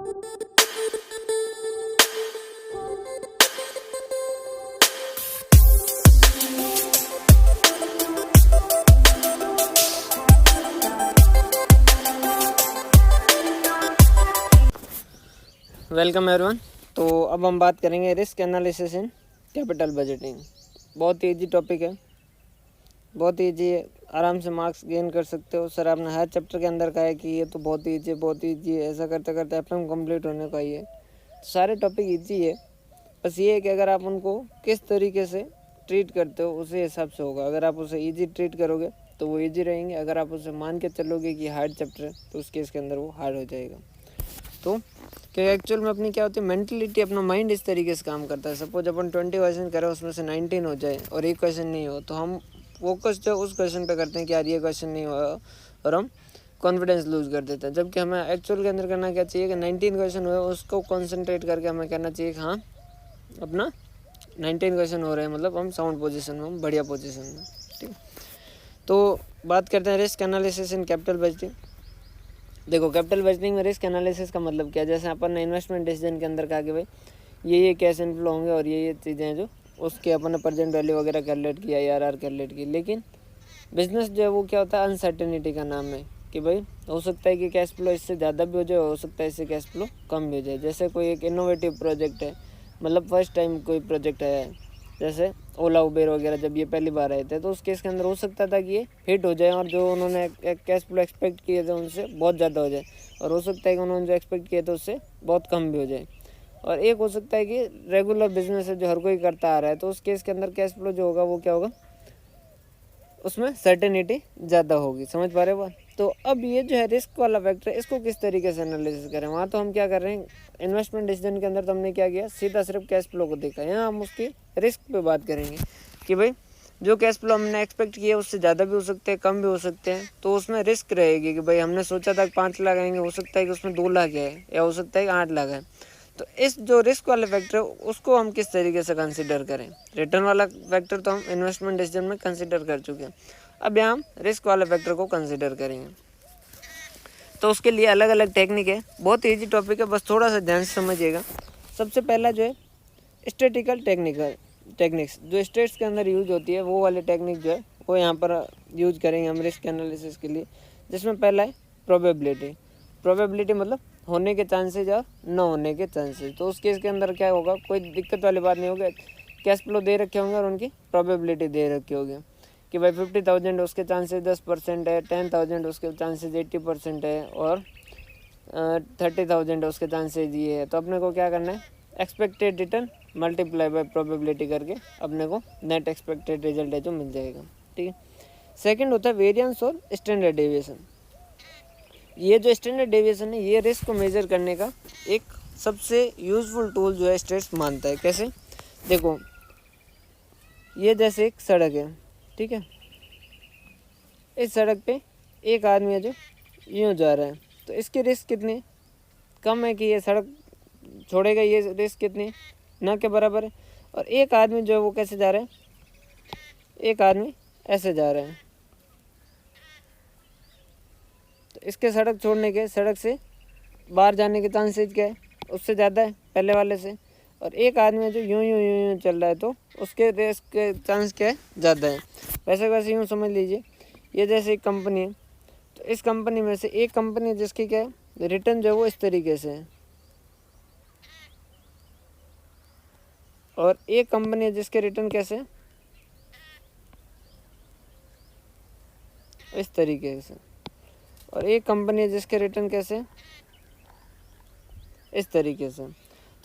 Welcome everyone. तो अब हम बात करेंगे risk analysis in capital budgeting. बहुत ही ईजी टॉपिक है, बहुत ईजी है, आराम से मार्क्स गेन कर सकते हो। सर आपने हर चैप्टर के अंदर कहा है कि ये तो बहुत ईजी है, बहुत ईजी है, ऐसा करते करते एफएम कंप्लीट होने का ही है। तो सारे टॉपिक ईजी है, बस ये है कि अगर आप उनको किस तरीके से ट्रीट करते हो उसी हिसाब से होगा। अगर आप उसे ईजी ट्रीट करोगे तो वो ईजी रहेंगे, अगर आप उसे मान के चलोगे कि हार्ड चैप्टर है तो उस केस के अंदर वो हार्ड हो जाएगा। तो कि एक्चुअल में अपनी क्या होती है मेंटलिटी, अपना माइंड इस तरीके से काम करता है। सपोज अपन 20 क्वेश्चन करें, उसमें से 19 हो जाए और एक क्वेश्चन नहीं हो, तो हम फोकस जो उस क्वेश्चन पे करते हैं कि यार ये क्वेश्चन नहीं हुआ, और हम कॉन्फिडेंस लूज कर देते हैं। जबकि हमें एक्चुअल के अंदर करना क्या चाहिए कि 19 क्वेश्चन हुए उसको कॉन्सेंट्रेट करके हमें कहना चाहिए कि हाँ अपना 19 क्वेश्चन हो रहे हैं, मतलब हम साउंड पोजिशन में, हम बढ़िया पोजिशन में। ठीक, तो बात करते हैं risk analysis in capital budgeting. देखो कैपिटल बजटिंग में रिस्क एनालिसिस का मतलब क्या है। जैसे अपन ने इन्वेस्टमेंट डिसीजन के अंदर कहा कि भाई ये कैश इनफ्लो होंगे और ये चीज़ें हैं जो उसके अपन ने प्रेजेंट वैल्यू वगैरह कैलकुलेट किया, ARR कैलकुलेट की। लेकिन बिजनेस जो है वो क्या होता है, अनसर्टेनिटी का नाम है कि भाई हो सकता है कि कैश फ्लो इससे ज़्यादा भी हो जाए, हो सकता है इससे कैश फ्लो कम भी हो जाए। जैसे कोई एक इनोवेटिव प्रोजेक्ट है, मतलब फर्स्ट टाइम कोई प्रोजेक्ट है, जैसे ओला उबेर वगैरह जब ये पहली बार आए थे, तो उस केस के अंदर हो सकता था कि ये हिट हो जाए और जो उन्होंने कैश फ्लो एक्सपेक्ट किए थे उनसे बहुत ज़्यादा हो जाए, और हो सकता है कि उन्होंने जो एक्सपेक्ट किए थे उससे बहुत कम भी हो जाए। और एक हो सकता है कि रेगुलर बिजनेस है जो हर कोई करता आ रहा है, तो उस केस के अंदर कैश फ्लो जो होगा वो क्या होगा, उसमें सर्टेनिटी ज़्यादा होगी। समझ पा रहे हो बात। तो अब ये जो है रिस्क वाला फैक्टर है, इसको किस तरीके से एनालिसिस करें। वहाँ तो हम क्या कर रहे हैं इन्वेस्टमेंट डिसीजन के अंदर, तो हमने क्या किया, सीधा सिर्फ कैश फ्लो को देखा। यहाँ हम उसकी रिस्क पे बात करेंगे कि भाई जो कैश फ्लो हमने एक्सपेक्ट किया उससे ज़्यादा भी हो सकते हैं, कम भी हो सकते हैं। तो उसमें रिस्क रहेगी कि भाई हमने सोचा था 5 लाख आएंगे, हो सकता है कि उसमें 2 लाख है, या हो सकता है कि 8 लाख है। तो इस जो रिस्क वाले फैक्टर है उसको हम किस तरीके से कंसिडर करें। रिटर्न वाला फैक्टर तो हम इन्वेस्टमेंट डिसीजन में कंसिडर कर चुके हैं, अब यहाँ हम रिस्क वाले फैक्टर को कंसिडर करेंगे। तो उसके लिए अलग अलग टेक्निक है, बहुत ईजी टॉपिक है, बस थोड़ा सा ध्यान से समझिएगा। सबसे पहला जो है स्टैटिकल टेक्निक्स, जो स्टेट्स के अंदर यूज होती है वो वाली टेक्निक जो है वो यहाँ पर यूज करेंगे हम रिस्क एनालिसिस के लिए। जिसमें पहला है प्रोबेबिलिटी मतलब होने के चांसेज और न होने के चांसेज। तो उस केस के अंदर क्या होगा, कोई दिक्कत वाली बात नहीं होगी, कैश फ्लो दे रखे होंगे और उनकी प्रोबेबिलिटी दे रखी होगी कि भाई 50,000 उसके चांसेस 10% है, 10,000 उसके चांसेस 80% है, और 30,000 उसके चांसेस ये है। तो अपने को क्या करना है, expected return multiply by probability करके अपने को नेट एक्सपेक्टेड रिजल्ट है जो मिल जाएगा। ठीक है। सेकंड होता है वेरिएंस और स्टैंडर्ड डेविएशन। ये जो स्टैंडर्ड डेविएशन है ये रिस्क को मेजर करने का एक सबसे यूजफुल टूल जो है स्टेट्स मानता है। कैसे, देखो ये जैसे एक सड़क है, ठीक है, इस सड़क पे एक आदमी है जो यूँ जा रहा है, तो इसकी रिस्क कितनी कम है कि ये सड़क छोड़ेगा, ये रिस्क कितनी ना के बराबर है। और एक आदमी जो है वो कैसे जा रहा है, एक आदमी ऐसे जा रहा है, तो इसके सड़क छोड़ने के, सड़क से बाहर जाने के चांसेस क्या है, उससे ज़्यादा है पहले वाले से। और एक आदमी जो यूँ यूँ यूँ यूँ चल रहा है तो उसके रिस्क के चांस क्या है, ज़्यादा है। वैसे वैसे यूँ समझ लीजिए, ये जैसे एक कंपनी है, तो इस कंपनी में से एक कंपनी जिसकी क्या है रिटर्न जो है वो इस तरीके से है, और एक कंपनी है जिसके रिटर्न कैसे है, इस तरीके से, और एक कंपनी है जिसके रिटर्न कैसे है, इस तरीके से। तो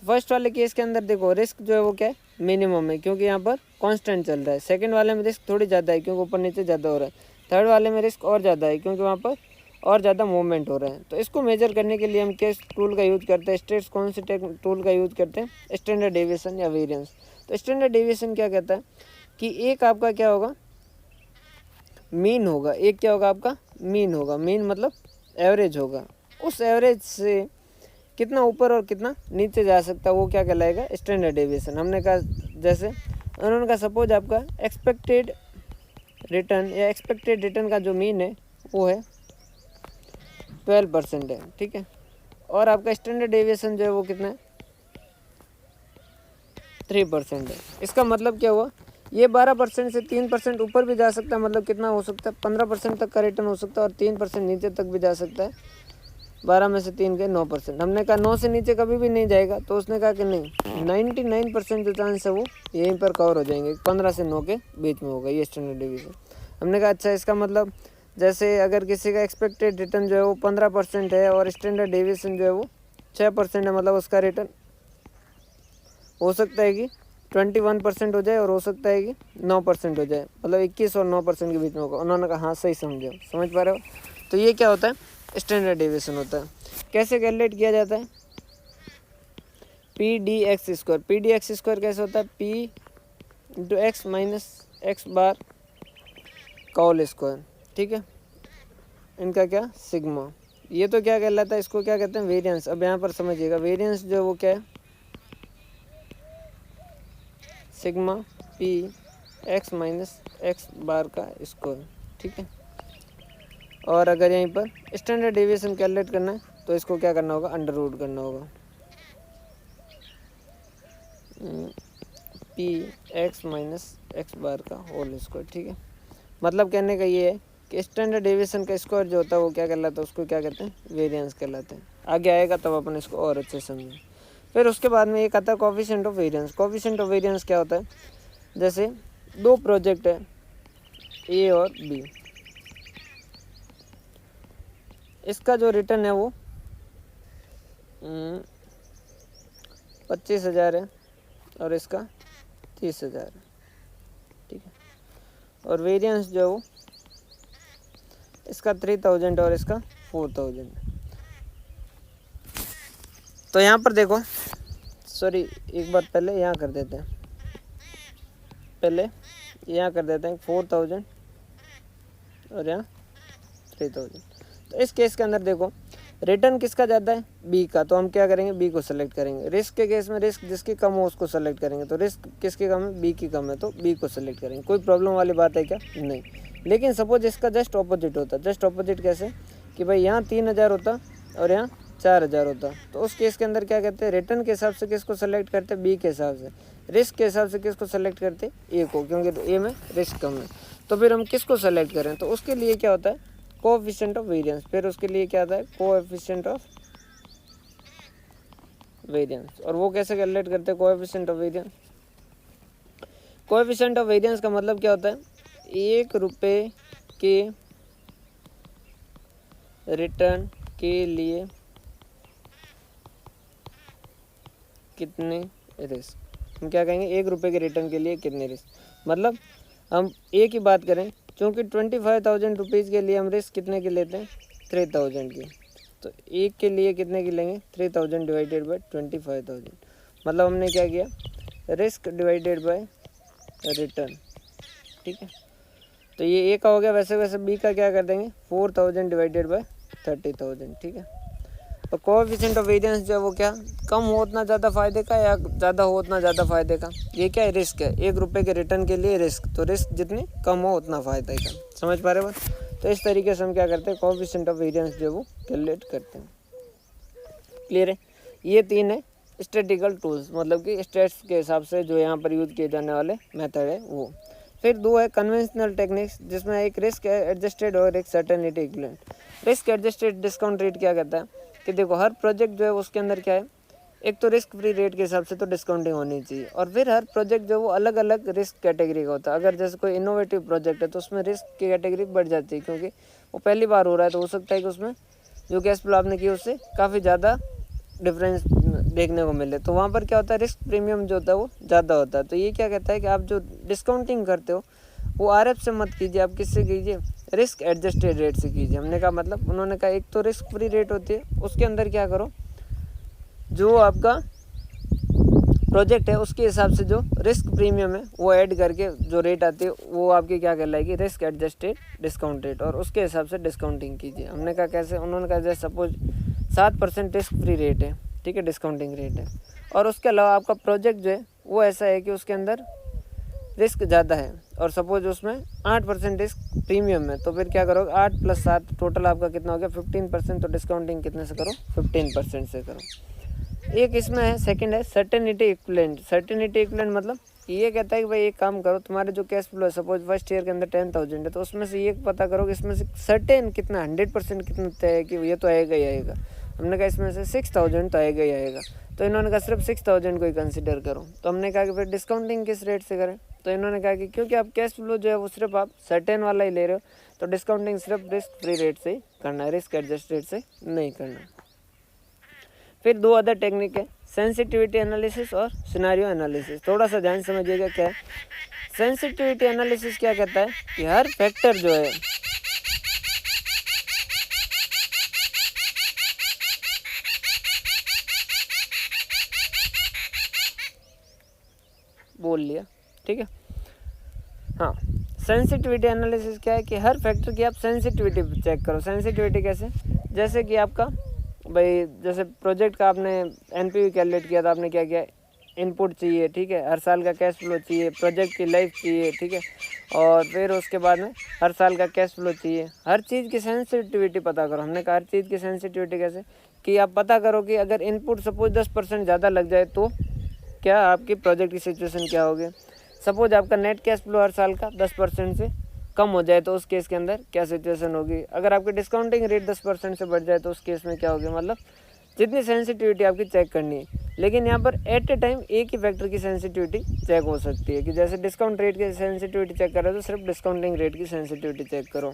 फर्स्ट वाले केस के अंदर देखो रिस्क जो है वो क्या है, मिनिमम है क्योंकि यहाँ पर कांस्टेंट चल रहा है। सेकंड वाले में रिस्क थोड़ी ज़्यादा है क्योंकि ऊपर नीचे ज़्यादा हो रहा है। थर्ड वाले में रिस्क और ज़्यादा है क्योंकि वहाँ पर और ज़्यादा मूवमेंट हो रहा है। तो इसको मेजर करने के लिए हम किस टूल का यूज़ करते हैं, स्टेट्स कौन से टूल का यूज़ करते हैं, स्टैंडर्ड डेविएशन या वेरिएंस। तो स्टैंडर्ड डेविएशन क्या कहता है कि एक आपका क्या होगा, मीन होगा, एक क्या होगा आपका मीन होगा। मीन मतलब एवरेज होगा, उस एवरेज से कितना ऊपर और कितना नीचे जा सकता है वो क्या कहलाएगा, स्टैंडर्ड डेविएशन। हमने कहा जैसे उन्होंने कहा सपोज आपका एक्सपेक्टेड रिटर्न या एक्सपेक्टेड रिटर्न का जो मीन है वो है 12% है, ठीक है। और आपका स्टैंडर्ड डेविएशन जो है वो कितना है, 3% है। इसका मतलब क्या हुआ, ये 12% से 3% ऊपर भी जा सकता है, मतलब कितना हो सकता है, 15% तक का रिटर्न हो सकता है, और 3% नीचे तक भी जा सकता है। 12 में से 3 के 9%। हमने कहा 9 से नीचे कभी भी नहीं जाएगा, तो उसने कहा कि नहीं, 99% जो चांस है वो यहीं पर कवर हो जाएंगे, 15 से 9 के बीच में होगा ये स्टैंडर्ड डेविएशन। हमने कहा अच्छा, इसका मतलब जैसे अगर किसी का एक्सपेक्टेड रिटर्न जो है वो 15% है और स्टैंडर्ड डेविएशन जो है वो 6% है, मतलब उसका रिटर्न हो सकता है कि 21% हो जाए और हो सकता है कि 9% हो जाए, मतलब 21 और 9% के बीच में होगा। उन्होंने कहा हाँ सही समझो, समझ पा रहे हो। तो ये क्या होता है, स्टैंडर्ड डेविएशन होता है। कैसे कैलकुलेट किया जाता है, P D X square. P D X square कैसे होता है, P into X minus X bar का होल स्क्वायर, ठीक है। इनका क्या, सिग्मा। ये तो क्या कहलाता है, इसको क्या कहते हैं, वेरिएंस। अब यहाँ पर समझिएगा, वेरिएंस जो है वो क्या है, sigma P X minus X bar का स्क्वायर, ठीक है। और अगर यहीं पर स्टैंडर्ड डेविएशन कैलकुलेट करना है तो इसको क्या करना होगा, अंडर रूट करना होगा, P X minus X bar का होल स्क्वायर, ठीक है। मतलब कहने का ये है कि स्टैंडर्ड डेविएशन का स्क्वायर जो होता है वो क्या कहलाता है, उसको क्या कहते हैं, वेरिएंस कहलाते हैं। आगे आएगा तब अपन इसको और अच्छे से समझें। फिर उसके बाद में एक आता है coefficient of variance. Coefficient of variance क्या होता है, जैसे दो प्रोजेक्ट है ए और बी, इसका जो रिटर्न है वो 25,000 है और इसका 30,000 है, ठीक है। और वेरिएंस जो है वो इसका 3,000 और इसका 4,000। तो यहाँ पर देखो, सॉरी एक बार पहले यहाँ कर देते हैं, पहले यहाँ कर देते हैं 4,000 और यहाँ 3,000। तो इस केस के अंदर देखो, रिटर्न किसका ज़्यादा है, बी का, तो हम क्या करेंगे, बी को सेलेक्ट करेंगे। रिस्क के केस में रिस्क जिसकी कम हो उसको सेलेक्ट करेंगे, तो रिस्क किसकी कम है, बी की कम है, तो बी को सेलेक्ट करेंगे। कोई प्रॉब्लम वाली बात है क्या, नहीं। लेकिन सपोज इसका जस्ट ऑपोजिट होता, जस्ट ऑपोजिट कैसे, कि भाई यहाँ 3,000 होता और यहाँ 4,000 होता, तो उस केस के अंदर क्या कहते हैं, रिटर्न के हिसाब से किसको सेलेक्ट करते हैं, बी के हिसाब से। रिस्क के हिसाब से किसको सेलेक्ट करते, ए को, क्योंकि ए में रिस्क कम है। तो फिर हम किसको सेलेक्ट करें, तो उसके लिए क्या होता है, कोएफिशिएंट ऑफ वेरिएंस। फिर उसके लिए क्या आता है, कोएफिशिएंट ऑफ वेरिएंस। और वो कैसे कैलकुलेट करते हैं, coefficient of variance. Coefficient of variance का मतलब क्या होता है, 1 रुपये के रिटर्न के लिए कितने रिस्क। हम क्या कहेंगे, 1 रुपये के रिटर्न के लिए कितने रिस्क। मतलब हम ए की बात करें, क्योंकि 25,000 रुपीज़ के लिए हम रिस्क कितने की लेते हैं, 3,000 की। तो एक के लिए कितने की लेंगे, 3,000 डिवाइडेड बाई 25,000। मतलब हमने क्या किया, रिस्क डिवाइडेड बाय रिटर्न, ठीक है। तो ये ए का हो गया। वैसे वैसे बी का क्या कर देंगे, 4,000 डिवाइडेड बाय 30,000, ठीक है। तो कोएफिशिएंट ऑफ वेरिएंस जो है वो क्या, कम हो उतना ज़्यादा फायदे का या ज़्यादा हो उतना ज़्यादा फायदे का। ये क्या है, रिस्क है, 1 रुपये के रिटर्न के लिए रिस्क, तो रिस्क जितनी कम हो उतना फायदे का। समझ पा रहे हो बात। तो इस तरीके से हम क्या करते हैं, कोएफिशिएंट ऑफ वेरिएंस जो है वो कैलकुलेट करते हैं। क्लियर है। ये 3 है स्टैटिस्टिकल टूल्स, मतलब कि स्टेट्स के हिसाब से जो यहाँ पर यूज किए जाने वाले मेथड है वो। फिर 2 है कन्वेंशनल टेक्निक्स, जिसमें एक रिस्क एडजस्टेड और एक certainty equivalent. Risk adjusted discount rate क्या कहता है कि देखो, हर प्रोजेक्ट जो है उसके अंदर क्या है, एक तो रिस्क फ्री रेट के हिसाब से तो डिस्काउंटिंग होनी चाहिए, और फिर हर प्रोजेक्ट जो वो अलग अलग रिस्क कैटेगरी का होता है। अगर जैसे कोई इनोवेटिव प्रोजेक्ट है तो उसमें रिस्क की कैटेगरी बढ़ जाती है, क्योंकि वो पहली बार हो रहा है, तो हो सकता है कि उसमें जो कैश फ्लो आपने की उससे काफ़ी ज़्यादा डिफरेंस देखने को मिले। तो वहाँ पर क्या होता है, रिस्क प्रीमियम जो होता है वो ज़्यादा होता है। तो ये क्या कहता है कि आप जो डिस्काउंटिंग करते हो वो आरएफ से मत कीजिए, आप किससे कीजिए, रिस्क एडजस्टेड रेट से कीजिए। हमने कहा मतलब, उन्होंने कहा एक तो रिस्क फ्री रेट होती है, उसके अंदर क्या करो, जो आपका प्रोजेक्ट है उसके हिसाब से जो रिस्क प्रीमियम है वो ऐड करके जो रेट आती है वो आपकी क्या कहलाएगी, रिस्क एडजस्टेड डिस्काउंट रेट, और उसके हिसाब से डिस्काउंटिंग कीजिए। हमने कहा कैसे, उन्होंने कहा जैसे सपोज 7% रिस्क फ्री रेट है, ठीक है, डिस्काउंटिंग रेट है, और उसके अलावा आपका प्रोजेक्ट जो है वो ऐसा है कि उसके अंदर रिस्क ज़्यादा है और सपोज उसमें 8% रिस्क प्रीमियम है, तो फिर क्या करोगे 8 + 7 टोटल आपका कितना हो गया 15%। तो डिस्काउंटिंग कितने से करो 15% से करो। एक इसमें है सेकंड है सर्टेनिटी इक्विवेलेंट। सर्टेनिटी इक्विवेलेंट मतलब ये कहता है कि भाई एक काम करो, तुम्हारे जो कैश फ्लो है सपोज फर्स्ट ईयर के अंदर 10,000 है, तो उसमें से ये पता करो कि इसमें से सर्टेन कितना 100% कितना तय है कि ये तो आएगा ही आएगा। हमने कहा इसमें से 6,000 तो आएगा ही आएगा, तो इन्होंने कहा सिर्फ 6,000 को ही कंसिडर करो। तो हमने कहा कि फिर डिस्काउंटिंग किस रेट से करें, तो इन्होंने कहा कि क्योंकि आप कैश फ्लो जो है वो सिर्फ आप सर्टेन वाला ही ले रहे हो, तो डिस्काउंटिंग सिर्फ रिस्क फ्री रेट से ही करना है, रिस्क एडजस्ट रेट से नहीं करना। फिर दो अदर टेक्निक है सेंसिटिविटी एनालिसिस और सिनेरियो एनालिसिस। थोड़ा सा ध्यान समझिएगा क्या है। सेंसिटिविटी एनालिसिस क्या कहता है कि हर फैक्टर जो है बोल लिया, ठीक है। हाँ, सेंसिटिविटी एनालिसिस क्या है कि हर फैक्टर की आप सेंसिटिविटी चेक करो। सेंसिटिविटी कैसे, जैसे कि आपका भाई जैसे प्रोजेक्ट का आपने एनपीवी कैलकुलेट किया, तो आपने क्या किया इनपुट चाहिए, ठीक है, हर साल का कैश फ्लो चाहिए, प्रोजेक्ट की लाइफ चाहिए, ठीक है, और फिर उसके बाद में हर साल का कैश फ्लो चाहिए। हर चीज़ की सेंसिटिविटी पता करो। हमने कहा हर चीज़ की सेंसिटिविटी कैसे कि आप पता करो कि अगर इनपुट सपोज 10% ज़्यादा लग जाए तो क्या आपकी प्रोजेक्ट की सिचुएशन क्या होगी। सपोज आपका नेट कैश फ्लो हर साल का 10% से कम हो जाए तो उस केस के अंदर क्या सिचुएशन होगी। अगर आपकी डिस्काउंटिंग रेट 10% से बढ़ जाए तो उस केस में क्या होगी। मतलब जितनी सेंसिटिविटी आपकी चेक करनी है, लेकिन यहाँ पर एट ए टाइम एक ही फैक्टर की सेंसिटिविटी चेक हो सकती है कि जैसे डिस्काउंट रेट की सेंसिटिविटी चेक कर रहे हो तो सिर्फ डिस्काउंटिंग रेट की सेंसिटिविटी चेक करो,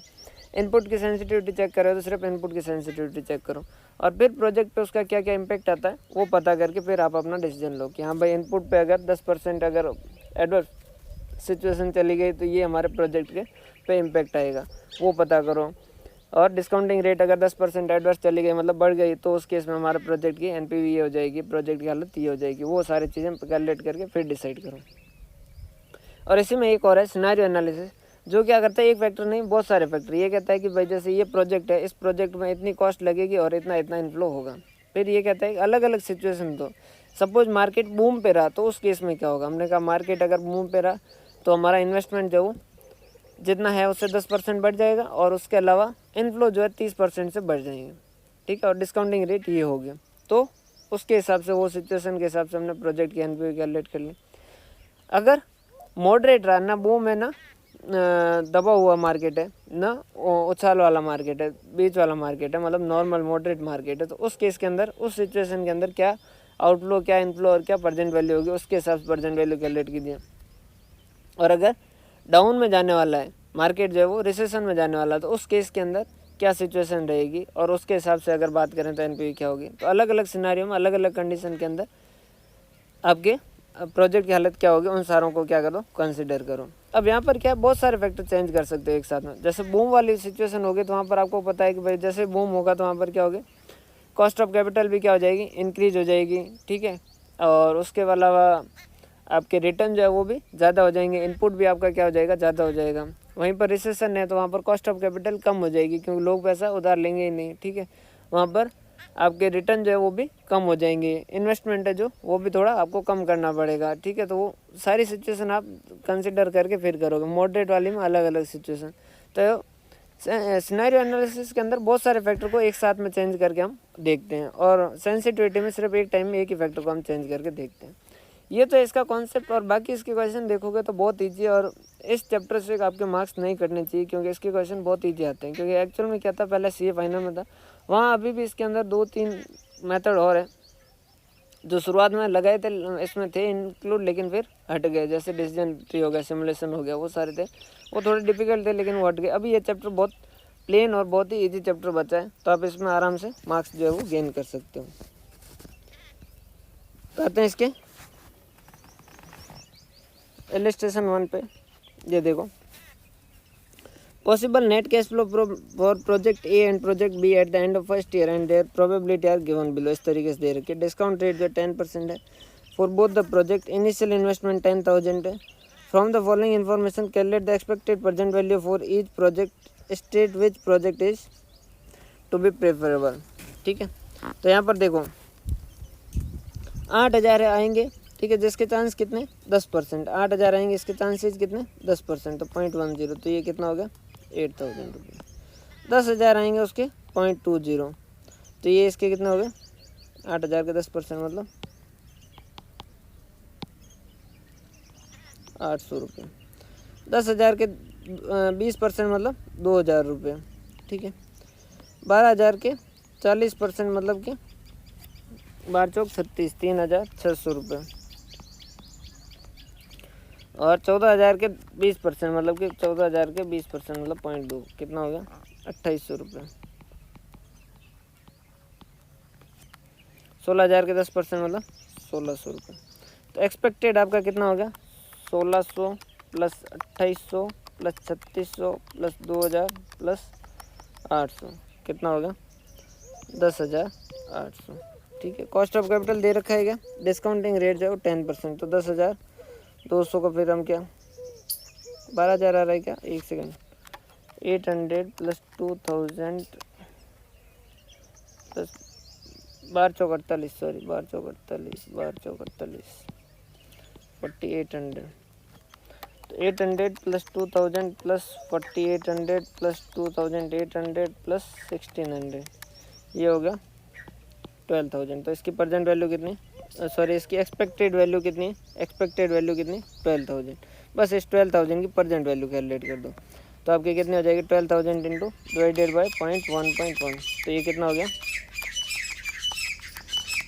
इनपुट की सेंसिटिविटी चेक कर रहे हो तो सिर्फ इनपुट की सेंसिटिविटी चेक करो, और फिर प्रोजेक्ट पे उसका क्या क्या इम्पैक्ट आता है वो पता करके फिर आप अपना डिसीजन लो कि हाँ भाई इनपुट पे अगर 10% अगर एडवर्स सिचुएशन चली गई तो ये हमारे प्रोजेक्ट के पे इम्पैक्ट आएगा, वो पता करो। और डिस्काउंटिंग रेट अगर 10% एडवर्स चली गई मतलब बढ़ गई तो उस केस में हमारे प्रोजेक्ट की एनपीवी ये हो जाएगी, प्रोजेक्ट की हालत ये हो जाएगी। वो सारी चीज़ें कैलकुलेट करके फिर डिसाइड करो। और इसी में एक और है सिनेरियो एनालिसिस, जो क्या करता है एक फैक्टर नहीं बहुत सारे फैक्टर। ये कहता है कि भाई जैसे ये प्रोजेक्ट है, इस प्रोजेक्ट में इतनी कॉस्ट लगेगी और इतना इतना इनफ्लो होगा। फिर ये कहता है कि अलग अलग सिचुएशन, तो सपोज मार्केट बूम पे रहा तो उस केस में क्या होगा। हमने कहा मार्केट अगर बूम पे रहा तो हमारा इन्वेस्टमेंट जो जितना है उससे 10% बढ़ जाएगा और उसके अलावा इनफ्लो जो है 30% से बढ़ जाएंगे, ठीक है, और डिस्काउंटिंग रेट ये हो गया। तो उसके हिसाब से वो सिचुएशन के हिसाब से हमने प्रोजेक्ट की एनपीवी कैलकुलेट कर ली। अगर मॉडरेट रहा, ना बूम है ना दबा हुआ मार्केट है, ना उछाल वाला मार्केट है, बीच वाला मार्केट है, मतलब नॉर्मल मॉडरेट मार्केट है, तो उस केस के अंदर उस सिचुएशन के अंदर क्या आउटफ्लो क्या इनफ्लो और क्या प्रेजेंट वैल्यू होगी उसके हिसाब से प्रेजेंट वैल्यू कैलकुलेट कीजिए। और अगर डाउन में जाने वाला है मार्केट जो है वो रिसेशन में जाने वाला है तो उस केस के अंदर क्या सिचुएशन रहेगी और उसके हिसाब से अगर बात करें तो एनपीवी क्या होगी। तो अलग अलग सिनेरियो में अलग अलग कंडीशन के अंदर आपके प्रोजेक्ट की हालत क्या होगी, उन सारों को क्या करो कंसिडर करो। अब यहाँ पर क्या बहुत सारे फैक्टर चेंज कर सकते हो एक साथ में। जैसे बूम वाली सिचुएशन होगी तो वहाँ पर आपको पता है कि भाई जैसे बूम होगा तो वहाँ पर क्या होगी कॉस्ट ऑफ कैपिटल भी क्या हो जाएगी इंक्रीज हो जाएगी, ठीक है, और उसके अलावा आपके रिटर्न जो है वो भी ज़्यादा हो जाएंगे, इनपुट भी आपका क्या हो जाएगा ज़्यादा हो जाएगा। वहीं पर रिसेशन है तो वहाँ पर कॉस्ट ऑफ कैपिटल कम हो जाएगी क्योंकि लोग पैसा उधार लेंगे ही नहीं, ठीक है, वहाँ पर आपके रिटर्न जो है वो भी कम हो जाएंगे, इन्वेस्टमेंट है जो वो भी थोड़ा आपको कम करना पड़ेगा, ठीक है। तो वो सारी सिचुएशन आप कंसिडर करके फिर करोगे। मॉडरेट वाली में अलग अलग सिचुएशन। तो सिनेरियो एनालिसिस के अंदर बहुत सारे फैक्टर को एक साथ में चेंज करके हम देखते हैं और सेंसिटिविटी में सिर्फ एक टाइम में एक ही फैक्टर को हम चेंज करके देखते हैं। ये तो इसका कॉन्सेप्ट, और बाकी इसके क्वेश्चन देखोगे तो बहुत ईजी, और इस चैप्टर से आपके मार्क्स नहीं कटने चाहिए क्योंकि इसके क्वेश्चन बहुत ईजी आते हैं। क्योंकि एक्चुअल में क्या था पहले सीए फाइनल में था, वहाँ अभी भी इसके अंदर 2-3 मेथड और है जो शुरुआत में लगाए थे इसमें थे इंक्लूड, लेकिन फिर हट गए। जैसे डिसीजन ट्री हो गया, सिमुलेशन हो गया, वो सारे थे, वो थोड़े डिफिकल्ट थे लेकिन वो हट गए। अभी ये चैप्टर बहुत प्लेन और बहुत ही ईजी चैप्टर बचा है, तो आप इसमें आराम से मार्क्स जो है वो गेन कर सकते हो। कहते हैं इसके इलस्ट्रेशन 1 पे ये देखो, possible net cash flow for project A and project B at the end of first year and their probability are given below. इस तरीके से दे रखी है। डिस्काउंट रेट जो 10% है for both the project, initial investment 10,000 है। From the following information calculate the expected present value for each project, state which project is to be preferable, ठीक है। तो यहाँ पर देखो 8,000 आएंगे ठीक है, जिसके चांस कितने 10%, 8,000 आएंगे, इसके चांसेज कितने 10%, तो 0.10, तो ये कितना हो गया 8,000 रुपये। 10,000 आएंगे उसके 0.20, तो ये इसके कितने हो गए 8,000 के 10% मतलब 800 रुपये। 10,000 के 20% मतलब 2,000 रुपये, ठीक है। 12,000 के 40% मतलब कि 12 चौक 36, 3,600 रुपये। और 14,000 के 20% मतलब कि 14,000 के 20% मतलब 0.2, कितना हो गया 2,800 रुपये। 16,000 के 10% मतलब 1,600 रुपये। तो एक्सपेक्टेड आपका कितना हो गया 1,600 प्लस 2,800 प्लस 3,600 प्लस 2,000 प्लस 800, कितना हो गया 10,800, ठीक है। कॉस्ट ऑफ कैपिटल दे रखा है क्या, डिस्काउंटिंग रेट जो है 10%, तो 10,200 का फिर हम क्या 12,000 आ रहा है क्या, एक सेकेंड, 800 प्लस 2,000 प्लस 12 चौक 48, सॉरी 12 चौक 48, 12 चौक 48, 4,800, तो 800 प्लस 2,000 प्लस 4,800 प्लस 2,800 प्लस 1,600, ये हो गया 12,000। तो इसकी प्रेजेंट वैल्यू कितनी, सॉरी इसकी एक्सपेक्टेड वैल्यू कितनी है, एक्सपेक्टेड वैल्यू कितनी 12,000। बस इस 12,000 की प्रेजेंट वैल्यू कैलकुलेट कर दो, तो आपकी कितनी हो जाएगी 12,000 इंटू डिवाइडेड बाई 0.1.1, तो ये कितना हो गया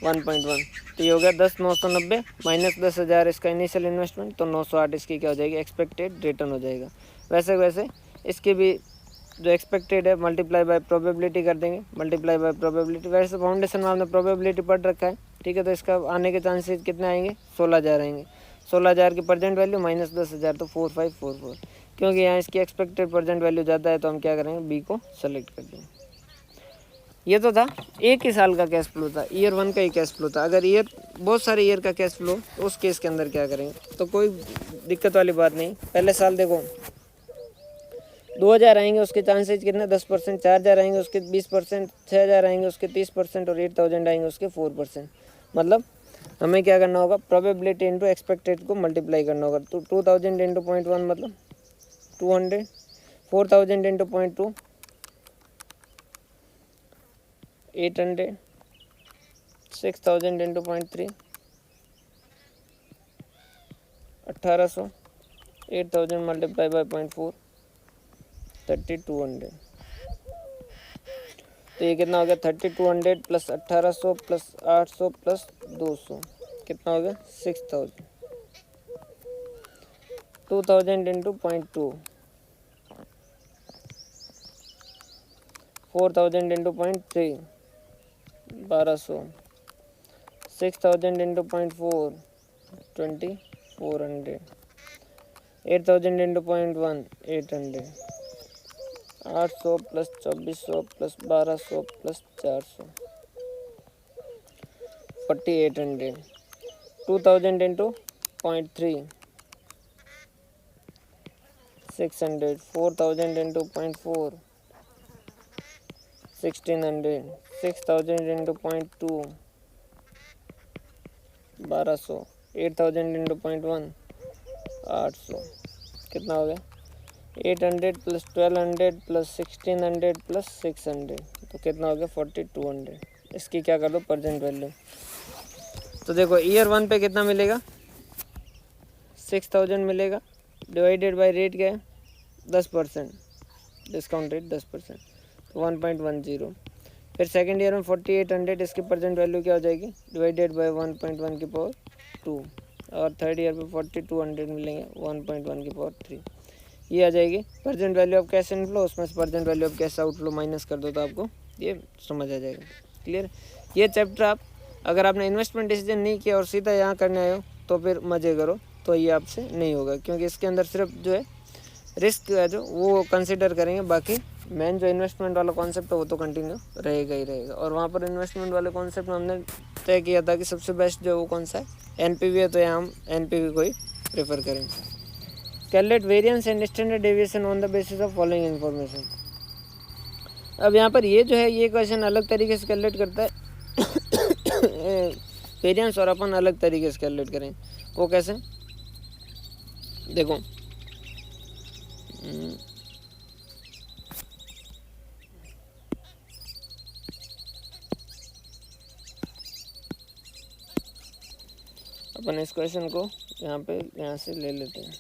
1.1, तो ये हो गया 10,990 माइनस 10,000 इसका इनिशियल इन्वेस्टमेंट, तो 908 इसकी क्या हो जाएगी एक्सपेक्टेड रिटर्न हो जाएगा। वैसे इसकी भी जो एक्सपेक्टेड है मल्टीप्लाई बाय प्रोबेबिलिटी कर देंगे, मल्टीप्लाई बाय प्रोबेबिलिटी। वैसे फाउंडेशन में आपने प्रोबेबिलिटी पढ़ रखा है, ठीक है, तो इसका आने के चांसेस कितने आएंगे 16,000 आएंगे। 16,000 की प्रेजेंट वैल्यू माइनस 10,000, तो 4,544, क्योंकि यहाँ इसकी एक्सपेक्टेड प्रेजेंट वैल्यू ज़्यादा है तो हम क्या करेंगे बी को सेलेक्ट कर देंगे। ये तो था एक ही साल का कैश फ्लो था, ईयर 1 का ही कैश फ्लो था। अगर ईयर बहुत सारे ईयर का कैश फ्लो, तो उस केस के अंदर क्या करेंगे, तो कोई दिक्कत वाली बात नहीं। पहले साल देखो 2,000 आएंगे, उसके चांसेज कितने 10%, 4,000 आएंगे उसके 20%, 6,000 आएंगे उसके 30% और 8,000 आएंगे उसके 4%। मतलब हमें क्या करना होगा प्रोबेबिलिटी इंटू एक्सपेक्टेड को मल्टीप्लाई करना होगा। तो 2,000 इंटू 0.1 मतलब 200, 4,000 इंटू 0.2 800, 6,000 इंटू 0.3 1,800, 8,000 मल्टीप्लाई बाई 0.4 3,200, तो ये कितना हो गया 3,200 प्लस 1,800 प्लस 800 प्लस 200, कितना हो गया 6,000। 2,000 into 0.2 4,000 into 0.3 1,200, 6,000 into 0.4 2,400, 8,000 into 0.1 800, 800 plus 2,400 plus 1,200 plus 400 4,800, 2,000 into 0.3 600, 4,000 into 0.4 1,600, 6,000 into 0.2 1,200, 8,000 into 0.1 800, कितना हो गया 800 प्लस 1,200 प्लस 1,600 प्लस 600, तो कितना हो गया 4,200। इसकी क्या कर दो प्रेजेंट वैल्यू। तो देखो ईयर 1 पे कितना मिलेगा 6,000 मिलेगा, डिवाइडेड बाय रेट क्या है 10%, डिस्काउंट रेट 10%, तो 1.10। फिर सेकेंड ईयर में 4,800, इसकी प्रेजेंट वैल्यू क्या हो जाएगी डिवाइडेड बाय 1.1 की पावर 2, और थर्ड ईयर में 4,200 मिलेंगे 1.1 की पावर 3, ये आ जाएगी present value of cash inflow. उसमें से present value of cash outflow minus कर दो तो आपको ये समझ आ जाएगा। क्लियर। ये चैप्टर आप अगर आपने इन्वेस्टमेंट डिसीजन नहीं किया और सीधा यहाँ करने आए हो तो फिर मज़े करो, तो ये आपसे नहीं होगा, क्योंकि इसके अंदर सिर्फ जो है रिस्क है जो वो कंसिडर करेंगे, बाकी मेन जो इन्वेस्टमेंट वाला कॉन्सेप्ट है वो तो कंटिन्यू रहेगा ही रहेगा। और वहाँ पर इन्वेस्टमेंट वाले कॉन्सेप्ट में हमने तय किया था कि सबसे बेस्ट जो वो कौन सा है एनपीवी है, तो यहाँ हम एनपीवी को ही प्रेफर करेंगे। Calculate variance and standard deviation on the basis of following information. अब यहाँ पर ये जो है ये क्वेश्चन अलग तरीके से कैलकुलेट करता है वेरिएंस और अपन अलग तरीके से कैलकुलेट करें। वो कैसे, देखो अपन इस क्वेश्चन को यहाँ से ले लेते हैं।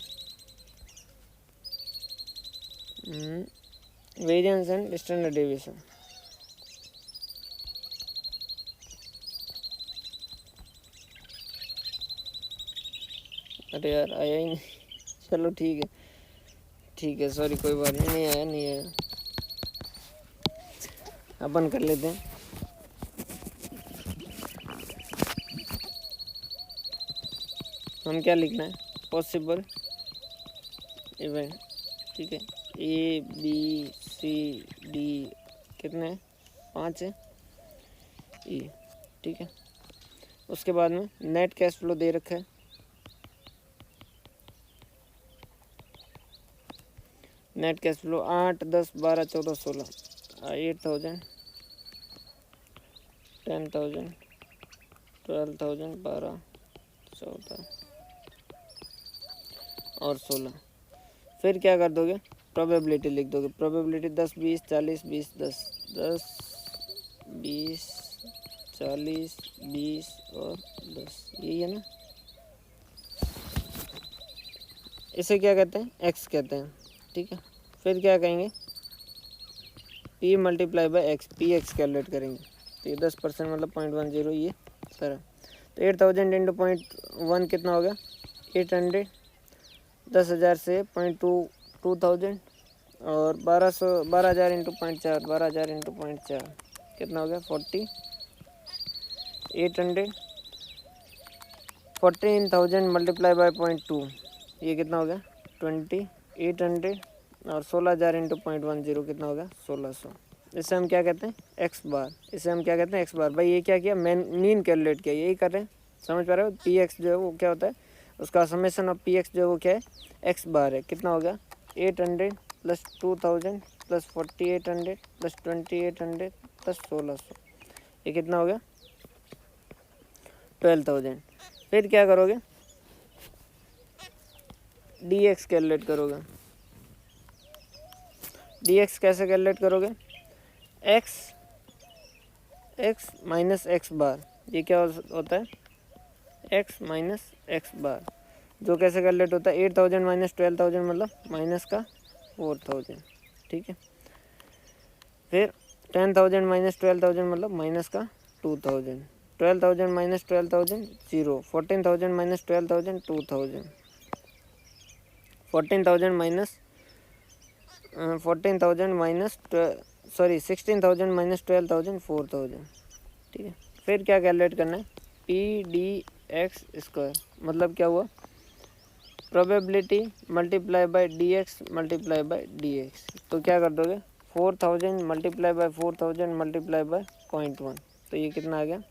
Variance and standard deviation. अरे यार आया ही नहीं। चलो ठीक है सॉरी, कोई बात नहीं आया। अपन कर लेते हैं। हम क्या लिखना है, पॉसिबल इवेंट, ठीक है। ए बी सी डी कितने हैं, 5 है ई, ठीक है। उसके बाद में नेट कैश फ्लो दे रखा है, नेट कैश फ्लो 8, 10, 12, 14, 16, 8,000, 10,000, 12,000, 12, 14 और 16। फिर क्या कर दोगे, प्रोबेबिलिटी लिख दोगे। प्रोबेबिलिटी 10, 20, 40, 20, 10, 10, 20, 40, 20 और 10, यही है ना। इसे क्या कहते हैं, एक्स कहते हैं, ठीक है। फिर क्या कहेंगे, P multiply by x, P x calculate करेंगे। तो ये 10% मतलब 0.10 ये सारा। तो 8,000 इंटू 0.1 कितना हो गया, 800। 10,000 से 2,000 और 12,000 इंटू 0.4, 12,000 इंटू 0.4 कितना हो गया, 800। 14,000 मल्टीप्लाई बाई 0.2 ये कितना हो गया, 2800 और 16,000 इंटू 0.10 कितना हो गया, 1,600। इसे हम क्या कहते हैं, एक्स बार। इसे हम क्या कहते हैं, एक्स बार। भाई ये क्या किया, मीन कैलकुलेट किया, यही कर रहे हैं, समझ पा रहे हो। पी एक्स जो है वो क्या होता है, उसका समेशन ऑफ पी एक्स जो है वो क्या है, एक्स बार है। कितना हो गया, 800 प्लस 2,000 प्लस 4,800 प्लस 2,800 प्लस 1,600, ये कितना हो गया, 12,000। फिर क्या करोगे, डी एक्स कैलकुलेट करोगे। डी एक्स कैसे कैलकुलेट करोगे, एक्स माइनस एक्स बार, ये क्या होता है, एक्स माइनस एक्स बार, जो कैसे कैलकुलेट होता है, 8,000 माइनस 12,000 मतलब माइनस का 4,000, ठीक है। फिर 10,000 माइनस 12,000 मतलब माइनस का 2,000, 12,000 माइनस 12,000 0, 14,000 माइनस 12,000 2,000, 14,000 माइनस 16,000 माइनस 12,000 4,000, ठीक है। फिर क्या कैलकुलेट करना है, पी डी एक्स स्क्वायर, मतलब क्या हुआ, probability multiply by D x multiply by D x. तो क्या कर दोगे, 4,000 मल्टीप्लाई बाय 4,000 मल्टीप्लाई बाय 0.1, तो ये कितना आ गया,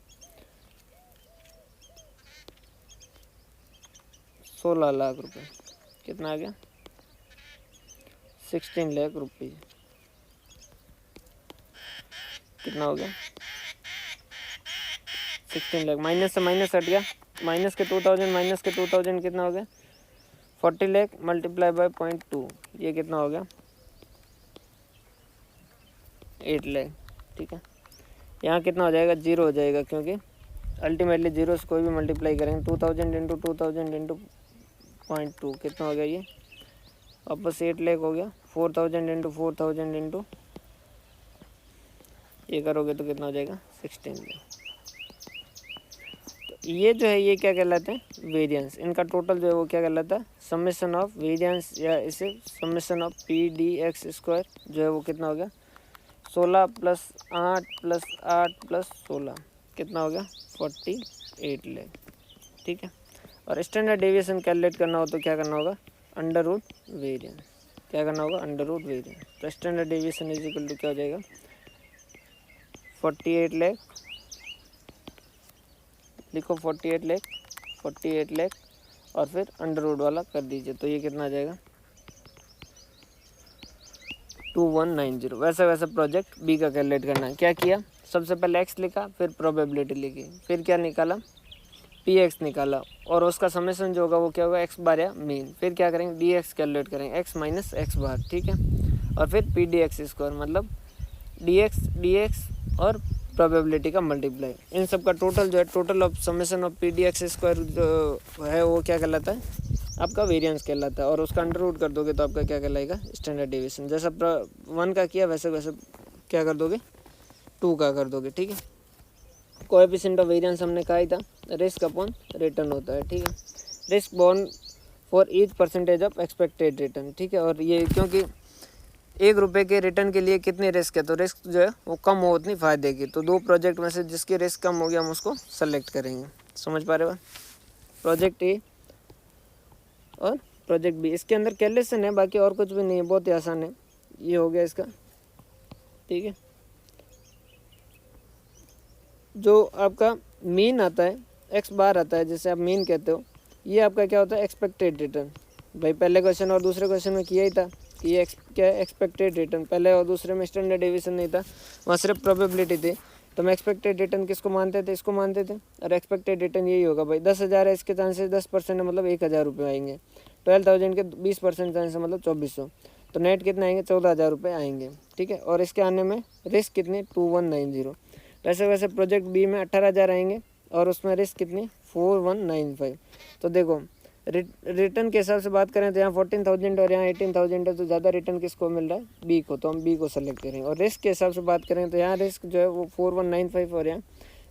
16 लाख रुपए। कितना आ गया, 16 लाख रुपीज। कितना हो गया, 16 लाख। माइनस से माइनस हट गया, माइनस के 2,000 कितना हो गया, 40 लाख मल्टीप्लाई बाय 0.2, ये कितना हो गया, 8 लाख, ठीक है। यहाँ कितना हो जाएगा, 0 हो जाएगा, क्योंकि अल्टीमेटली 0 से कोई भी मल्टीप्लाई करेंगे। 2,000 इंटू 2,000 इंटू 0.2 कितना हो गया, ये वापस 8 लाख हो गया। 4,000 इंटू 4,000 इंटू ये करोगे तो कितना हो जाएगा, 16 लाख। तो ये जो है ये क्या कहलाते हैं, वेरिएंस। इनका टोटल जो है वो क्या कहलाता है, समेशन ऑफ वेरिएंस, या इसे summation of P D X square जो है वो कितना हो गया, 16 प्लस 8 प्लस 8 प्लस 16 कितना हो गया, 48 लाख, ठीक है। और स्टैंडर्ड डेविएशन कैलकुलेट करना हो तो क्या करना होगा, अंडर रूट वेरिएंस। क्या करना होगा, अंडर रूट वेरिएंस। तो standard deviation is equal to क्या हो जाएगा, 48 लाख, लिखो 48 लाख, 48 लाख और फिर अंडर रूट वाला कर दीजिए, तो ये कितना आ जाएगा, 2190। वैसा प्रोजेक्ट बी का कैलकुलेट करना है। क्या किया, सबसे पहले एक्स लिखा, फिर प्रोबेबिलिटी लिखी, फिर क्या निकाला, पी एक्स निकाला और उसका समेशन जो होगा वो क्या होगा एक्स बार या मीन। फिर क्या करेंगे डी एक्स कैलकुलेट करेंगे एक्स माइनस एक्स बार, ठीक है। और फिर पी डी एक्स स्क्वायर मतलब डी एक्स और प्रोबेबिलिटी का मल्टीप्लाई, इन सब का टोटल जो है total of summation of P D X square जो है वो क्या कहलाता है आपका वेरिएंस कहलाता है। और उसका अंडर रूट कर दोगे तो आपका क्या कहलाएगा स्टैंडर्ड डेविएशन। जैसा 1 का किया वैसे वैसे क्या कर दोगे 2 का कर दोगे, ठीक है। कोएफिशिएंट ऑफ वेरिएंस हमने कहा ही था रिस्क अपॉन रिटर्न होता है, ठीक है। Risk born for each percentage of expected return, ठीक है। और ये क्योंकि 1 रुपये के रिटर्न के लिए कितनी रिस्क है तो रिस्क जो है वो कम हो उतनी फ़ायदे की। तो 2 प्रोजेक्ट में से जिसकी रिस्क कम होगी हम उसको सेलेक्ट करेंगे। समझ पा रहे हो, प्रोजेक्ट ए और प्रोजेक्ट बी। इसके अंदर कैलकुलेशन है, बाकी और कुछ भी नहीं है, बहुत ही आसान है। ये हो गया इसका, ठीक है। जो आपका मीन आता है एक्स बार आता है जिसे आप मीन कहते हो, ये आपका क्या होता है एक्सपेक्टेड रिटर्न। भाई पहले क्वेश्चन और दूसरे क्वेश्चन में किया ही था कि ये क्या है एक्सपेक्टेड रिटर्न। पहले और दूसरे में स्टैंडर्ड डेविएशन नहीं था, वहाँ सिर्फ प्रोबेबिलिटी थी। तो हम एक्सपेक्टेड रिटर्न किसको मानते थे, इसको मानते थे। और एक्सपेक्टेड रिटर्न यही होगा भाई 10,000 है, इसके चांसेस 10% है मतलब 1,000 रुपये आएंगे। 12,000 के 20% चांस है मतलब 2400, तो नेट कितने आएंगे 14,000 रुपये आएंगे, ठीक है। और इसके आने में रिस्क कितनी 2190। वैसे वैसे प्रोजेक्ट बी में 18,000 आएंगे और उसमें रिस्क कितनी 4195। तो देखो रिटर्न के हिसाब से बात करें तो यहाँ 14,000 और यहाँ 18,000 है, तो ज़्यादा रिटर्न किसको मिल रहा है बी को, तो हम बी को सेलेक्ट करेंगे। और रिस्क के हिसाब से बात करें तो यहाँ रिस्क जो है वो 4195 और यहाँ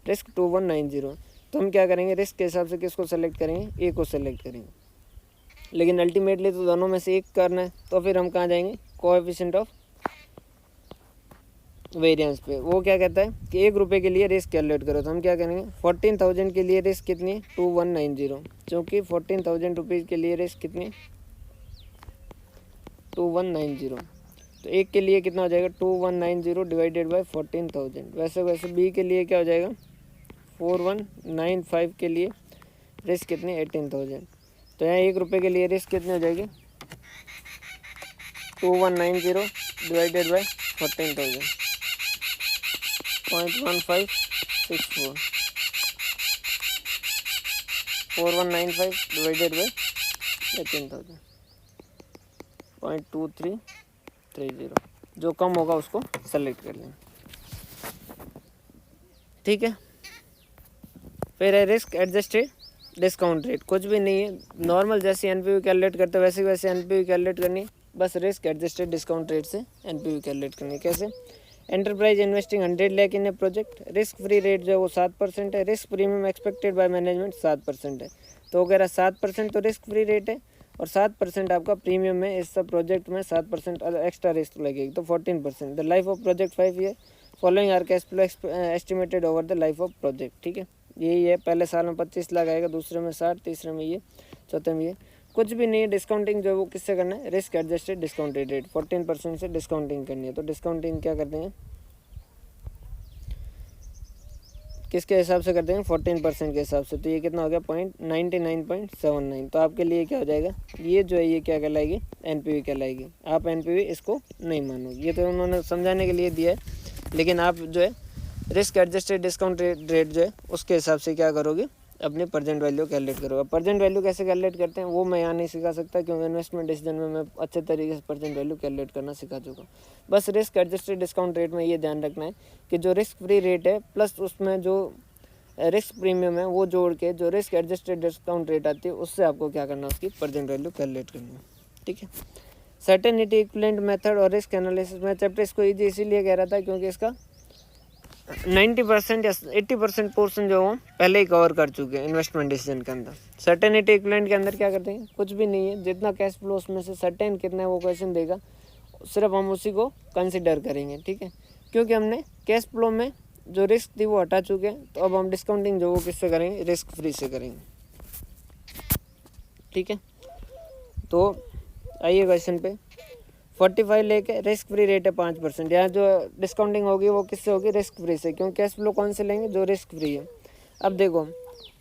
रिस्क 2190, तो हम क्या करेंगे रिस्क के हिसाब से किसको सेलेक्ट करेंगे ए को सेलेक्ट करेंगे। लेकिन अल्टीमेटली तो दोनों में से एक करना है, तो फिर हम कहाँ जाएंगे कोएफिशिएंट ऑफ वेरिएंस पे। वो क्या कहता है कि 1 रुपये के लिए रिस्क कैलकुलेट करो, तो हम क्या करेंगे 14,000 के लिए रिस्क कितनी 2190, क्योंकि 14,000 रुपीज़ के लिए रिस्क कितनी 2190। तो एक के लिए कितना हो जाएगा 2190 डिवाइडेड बाई 14,000। वैसे वैसे बी के लिए क्या हो जाएगा 4195 के लिए रिस्क कितनी 18,000। तो यहाँ 1 रुपये के लिए रिस्क कितनी हो जाएगी 2190 डिवाइडेड बाई 14,000 0.1564 4195 डिवाइडेड बाई 18,000 0.2330। जो कम होगा उसको सेलेक्ट कर लें, ठीक है। फिर है रिस्क एडजस्टेड डिस्काउंट रेट, कुछ भी नहीं है, नॉर्मल जैसे एनपीवी कैलकुलेट करते हैं वैसे वैसे एनपीवी कैलकुलेट करनी, बस रिस्क एडजस्टेड डिस्काउंट रेट से एनपीवी कैलकुलेट करनी। कैसे एंटरप्राइज इन्वेस्टिंग 100 लाख इन ए प्रोजेक्ट, रिस्क फ्री रेट जो है वो 7% है, risk premium expected by management 7% है। तो वो कह रहा 7% तो रिस्क फ्री रेट है और 7% आपका प्रीमियम है। इस सब प्रोजेक्ट में 7% एक्स्ट्रा रिस्क लगेगी, तो 14%। The life of project 5 year, following are cash flow estimated over the life of project, ठीक है। यही है, पहले साल में 25 लाख आएगा, दूसरे में 60, तीसरे में ये, चौथे में ये। कुछ भी नहीं है, डिस्काउंटिंग जो है वो किससे करना है रिस्क एडजस्टेड डिस्काउंटेड रेट 14% से डिस्काउंटिंग करनी है। तो डिस्काउंटिंग क्या करते हैं किसके हिसाब से करते हैं 14% के हिसाब से। तो ये कितना हो गया 99.79। तो आपके लिए क्या हो जाएगा ये जो है ये क्या कहलाएगी एनपीवी कहलाएगी। आप एनपीवी इसको नहीं मानोगे, ये तो उन्होंने समझाने के लिए दिया है, लेकिन आप जो है रिस्क एडजस्टेड डिस्काउंट रेट जो है उसके हिसाब से क्या करोगे अपने प्रेजेंट वैल्यू कैलकुलेट करोगे। प्रेजेंट वैल्यू कैसे कैलकुलेट करते हैं वो मैं यहाँ नहीं सिखा सकता, क्योंकि इन्वेस्टमेंट डिसीजन में मैं अच्छे तरीके से प्रेजेंट वैल्यू कैलकुलेट करना सिखा चुका। बस रिस्क एडजस्टेड डिस्काउंट रेट में ये ध्यान रखना है कि जो रिस्क फ्री रेट है प्लस उसमें जो रिस्क प्रीमियम है वो जोड़ के जो रिस्क एडजस्टेड डिस्काउंट रेट आती है उससे आपको क्या करना है उसकी प्रेजेंट वैल्यू कैलकुलेट करनी है, ठीक है। सर्टेनिटी इक्विवेलेंट मेथड और रिस्क एनालिसिस में चैप्टर इसको ईजी इसीलिए कह रहा था क्योंकि इसका 90% या 80% पोर्शन जो हो पहले ही कवर कर चुके हैं इन्वेस्टमेंट डिसीजन के अंदर। सर्टेनिटी इक्विवेलेंट के अंदर क्या करते हैं कुछ भी नहीं है, जितना कैश फ्लो उसमें से सर्टेन कितना है वो क्वेश्चन देगा, सिर्फ हम उसी को कंसिडर करेंगे, ठीक है। क्योंकि हमने कैश फ्लो में जो रिस्क थी वो हटा चुके हैं, तो अब हम डिस्काउंटिंग जो वो किससे करेंगे रिस्क फ्री से करेंगे, ठीक है। तो आइए क्वेश्चन पे 45 लेके रिस्क फ्री रेट है 5%। यहाँ जो डिस्काउंटिंग होगी वो किससे होगी रिस्क फ्री से, क्योंकि कैश फ्लो कौन से लेंगे जो रिस्क फ्री है। अब देखो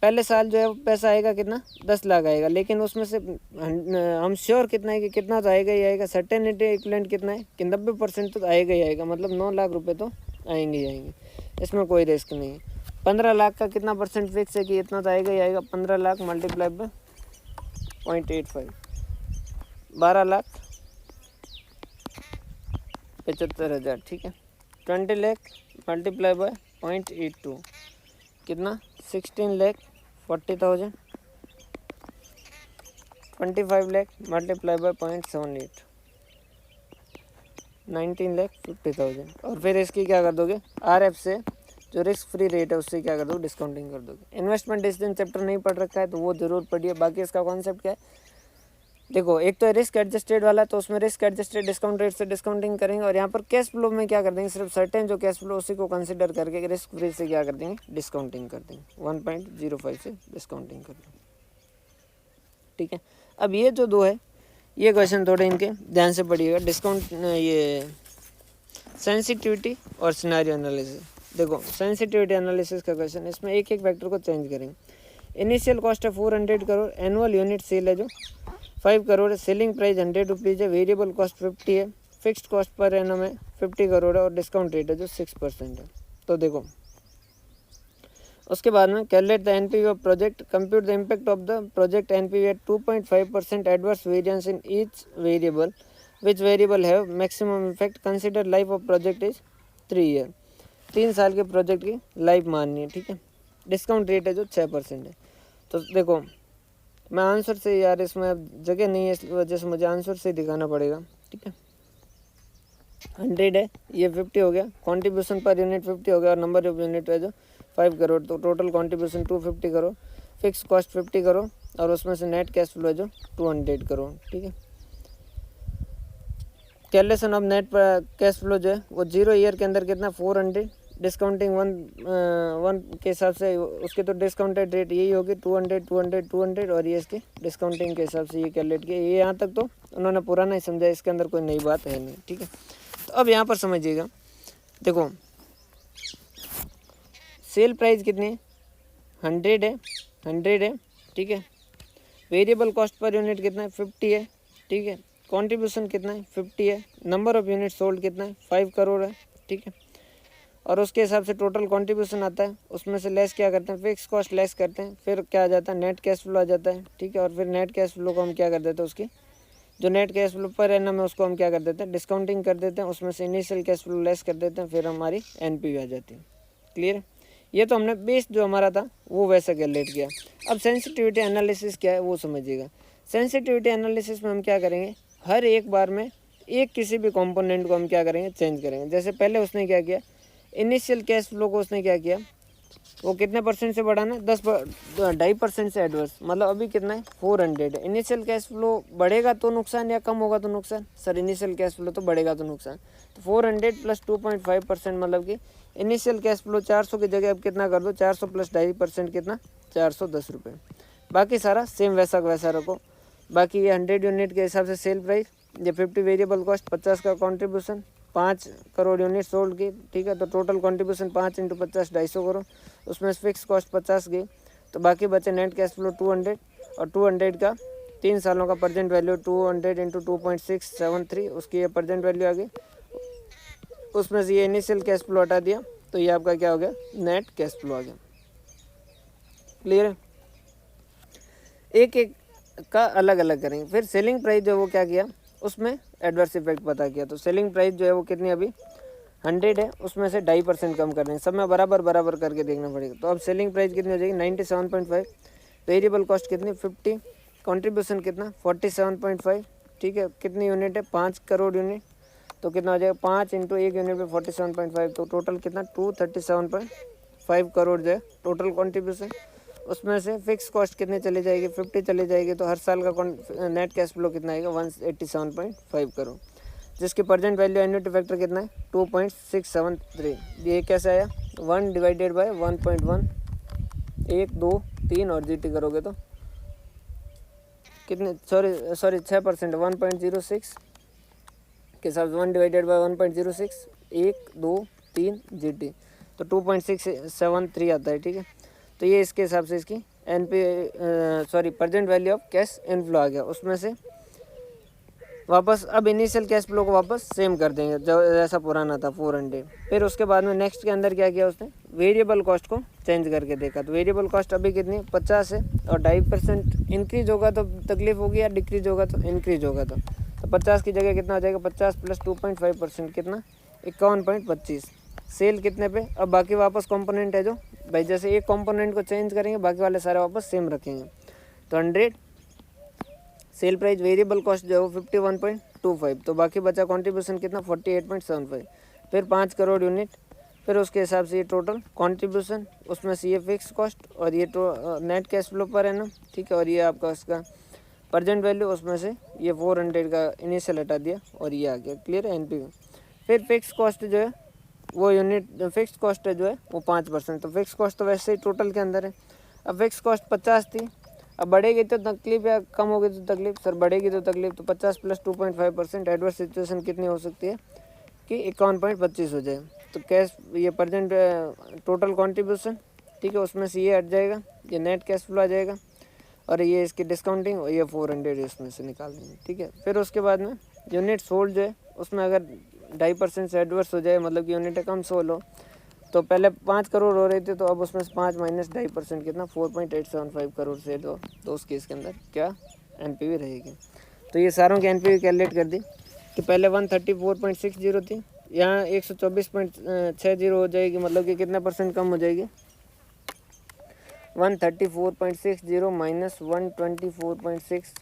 पहले साल जो है पैसा आएगा कितना 10 लाख आएगा, लेकिन उसमें से हम श्योर कितना है कि कितना तो आएगा ही आएगा। सर्टेनिटी इक्विवेलेंट कितना है कि 90% तो आएगा ही आएगा, मतलब 9 लाख रुपए तो आएंगे ही आएंगे, इसमें कोई रिस्क नहीं है। 15 लाख का कितना परसेंट फिक्स है कि इतना तो आएगा ही आएगा। 15 लाख मल्टीप्लाई बाय 0.85, 12,75,000, ठीक है। 20 लाख मल्टीप्लाई बाय 0.82 कितना 16,40,000। 25 लाख मल्टीप्लाई बाय 0.78 19,50,000। और फिर इसकी क्या कर दोगे, RF से जो रिस्क फ्री रेट है उससे क्या कर दोगे, डिस्काउंटिंग कर दोगे। इन्वेस्टमेंट डिसीजन चैप्टर नहीं पढ़ रखा है तो वो जरूर पढ़िए। बाकी इसका कॉन्सेप्ट क्या है, देखो एक तो रिस्क एडजस्टेड वाला, तो उसमें रिस्क एडजस्टेड डिस्काउंट रेट से डिस्काउंटिंग करेंगे। और यहाँ पर कैश फ्लो में क्या कर देंगे, सिर्फ सर्टेन जो कैश फ्लो उसी को कंसिडर करके रिस्क फ्री से क्या कर देंगे, डिस्काउंटिंग कर देंगे। 1.05 से डिस्काउंटिंग कर देंगे, ठीक है। अब ये जो दो है ये क्वेश्चन थोड़े इनके ध्यान से पढ़िएगा। डिस्काउंट ये सेंसिटिविटी और सिनेरियो एनालिसिस। देखो सेंसिटिविटी एनालिसिस का क्वेश्चन, इसमें एक एक फैक्टर को चेंज करेंगे। इनिशियल कॉस्ट है 400 करोड़, एनुअल यूनिट सेल है जो 5 करोड़ है, सेलिंग प्राइस 100 रुपीज़ है, वेरिएबल कॉस्ट 50 है, फिक्स्ड कॉस्ट पर एनम है 50 करोड़ है और डिस्काउंट रेट है जो 6% है। तो देखो उसके बाद में calculate the NPV of project, compute the impact of the project NPV at 2.5% adverse variance in each variable, which variable have maximum effect, consider life of project is 3 year. 3 साल के प्रोजेक्ट की लाइफ माननी है, ठीक है। Discount rate है जो 6% है। तो देखो मैं आंसर से, यार इसमें अब जगह नहीं है इस वजह से मुझे आंसर से दिखाना पड़ेगा, ठीक है। 100 है, ये 50 हो गया, कॉन्ट्रीब्यूशन पर यूनिट 50 हो गया और नंबर ऑफ यूनिट है जो 5 करोड़। तो total contribution 250 crore, fix cost 50 crore और उसमें से नेट कैश फ्लो है जो 200 करोड़, ठीक है। Calculation of net cash flow जो है वो 0 ईयर के अंदर कितना 400, डिस्काउंटिंग 1 के हिसाब से उसके तो डिस्काउंटेड रेट यही होगी 200 200 200 और ये इसके डिस्काउंटिंग के हिसाब से ये कैलकुलेट किया। ये यहाँ तक तो उन्होंने पुराना ही समझा, इसके अंदर कोई नई बात है नहीं, ठीक है। तो अब यहाँ पर समझिएगा, देखो सेल प्राइस कितनी है 100 है, 100 है, ठीक है। वेरिएबल कॉस्ट पर यूनिट कितना है 50 है, ठीक है। कंट्रीब्यूशन कितना है 50 है, नंबर ऑफ यूनिट सोल्ड कितना है 5 करोड़ है, ठीक है। और उसके हिसाब से टोटल कंट्रीब्यूशन आता है, उसमें से लेस क्या करते हैं, फिक्स कॉस्ट लेस करते हैं, फिर क्या आ जाता है नेट कैश फ्लो आ जाता है, ठीक है। और फिर नेट कैश फ्लो को हम क्या कर देते हैं, उसकी जो net cash flow per annum है उसको हम क्या कर देते हैं, डिस्काउंटिंग कर देते हैं, उसमें से इनिशियल कैश फ्लो लेस कर देते हैं, फिर हमारी एनपीवी आ जाती है। क्लियर है, ये तो हमने बेस जो हमारा था वो वैसा कैलकुलेट किया। अब सेंसिटिविटी एनालिसिस क्या है वो समझिएगा। सेंसिटिविटी एनालिसिस में हम क्या करेंगे, हर एक बार में एक किसी भी कंपोनेंट को हम क्या करेंगे, चेंज करेंगे। जैसे पहले उसने क्या किया, इनिशियल कैश फ्लो को उसने क्या किया, वो कितने परसेंट से बढ़ाना है 2.5% से एडवर्स, मतलब अभी कितना है 400 है। इनिशियल कैश फ्लो बढ़ेगा तो नुकसान या कम होगा तो नुकसान, सर इनिशियल कैश फ्लो तो बढ़ेगा तो नुकसान। तो 400 प्लस 2.5% मतलब कि इनिशियल कैश फ्लो 400 की जगह अब कितना कर दो, 400 प्लस 2.5% कितना 410 रुपये। बाकी सारा सेम वैसा वैसा रखो। बाकी ये 100 यूनिट के हिसाब से सेल प्राइस, ये 50 वेरिएबल कॉस्ट, 50 का कॉन्ट्रीब्यूशन, 5 करोड़ यूनिट सोल्ड की, ठीक है। तो टोटल कंट्रीब्यूशन 5 × 50 250 करोड़, उसमें फिक्स कॉस्ट 50 गई, तो बाकी बचे नेट कैश फ्लो 200 और 200 का 3 सालों का प्रेजेंट वैल्यू 200 × 2.673, उसकी ये प्रेजेंट वैल्यू आ गई। उसमें से ये इनिशियल कैश फ्लो हटा दिया तो ये आपका क्या हो गया, नेट कैश फ्लो आ गया। क्लियर है, एक एक का अलग अलग करेंगे। फिर सेलिंग प्राइस जो वो क्या किया, उसमें एडवर्स इफेक्ट पता किया। तो सेलिंग प्राइस जो है वो कितनी अभी 100 है, उसमें से 2.5% कम कर देंगे, सब में बराबर बराबर करके देखना पड़ेगा। तो अब सेलिंग प्राइस कितनी हो जाएगी 97.5, वेरिएबल कॉस्ट कितनी 50, कंट्रीब्यूशन कितना 47.5, ठीक है। कितनी यूनिट है 5 करोड़ यूनिट, तो कितना हो जाएगा 5 × 1 यूनिट पे 47.5, तो टोटल कितना 237.5 करोड़ जो है टोटल कंट्रीब्यूशन। उसमें से फिक्स कॉस्ट कितनी चली जाएगी 50 चली जाएगी, तो हर साल का नेट कैश फ्लो कितना आएगा 187.5 करोड़, जिसकी प्रेजेंट वैल्यू एन्युटी फैक्टर कितना है 2.673। ये कैसे आया 1 डिवाइडेड बाय 1.1, 1 2 3 और जीटी करोगे तो कितने, सॉरी 6%, 1.06 के हिसाब से 1 डिवाइडेड बाय 1.06, 1 2 3 जीटी, तो 2.673 आता है, ठीक है। तो ये इसके हिसाब से इसकी present value of cash inflow आ गया। उसमें से वापस अब इनिशियल कैश फ्लो को वापस सेम कर देंगे जो जैसा पुराना था 400। फिर उसके बाद में नेक्स्ट के अंदर क्या किया उसने, वेरिएबल कॉस्ट को चेंज करके देखा। तो वेरिएबल कॉस्ट अभी कितनी है 50 है और 2.5% इंक्रीज होगा तो तकलीफ होगी या डिक्रीज होगा तो इंक्रीज होगा। तो 50 की जगह कितना हो जाएगा 50 + 2.5% कितना 51.25। सेल कितने पे, अब बाकी वापस कंपोनेंट है जो भाई जैसे एक कंपोनेंट को चेंज करेंगे बाकी वाले सारे वापस सेम रखेंगे। तो 100 सेल प्राइस वेरिएबल कॉस्ट जो है वो 51.25। तो बाकी बचा कंट्रीब्यूशन कितना 48.75। फिर 5 करोड़ यूनिट, फिर उसके हिसाब से ये टोटल कंट्रीब्यूशन, उसमें से ये फिक्स कॉस्ट और ये नेट कैश फ्लो पर है ना, ठीक है। और ये आपका उसका प्रेजेंट वैल्यू, उसमें से ये 400 का इनिशियल हटा दिया और ये आ गया। क्लियर है एनपीवी। फिर फिक्स कॉस्ट जो है वो यूनिट फिक्स कॉस्ट है जो है वो 5%। तो फिक्स कॉस्ट तो वैसे ही टोटल के अंदर है। अब फिक्स कॉस्ट 50 थी, अब बढ़ेगी तो तकलीफ या कम होगी तो तकलीफ, सर बढ़ेगी तो तकलीफ। तो 50 + 2.5% एडवर्स सिचुएशन कितनी हो सकती है कि 51.25 हो जाए। तो कैश ये प्रेजेंट टोटल कंट्रीब्यूशन, ठीक है, उसमें से ये हट जाएगा, ये नेट कैश फ्लो आ जाएगा और ये इसकी डिस्काउंटिंग और ये 400 इसमें से निकाल देंगे, ठीक है। फिर उसके बाद में यूनिट सोल्ड जो है उसमें अगर 2.5% से एडवर्स हो जाए, मतलब कि यूनिट कम सोल हो, तो पहले 5 करोड़ हो रहे थे तो अब उसमें से 5 - 2.5% कितना 4.875 करोड़ से दो। तो उस केस के अंदर क्या एनपीवी रहेगी। तो ये सारों की एनपीवी कैलकुलेट कर दी कि पहले 134.60 थी, यहाँ 124.60 हो जाएगी, मतलब कि कितना परसेंट कम हो जाएगी 134.60 माइनस 124.6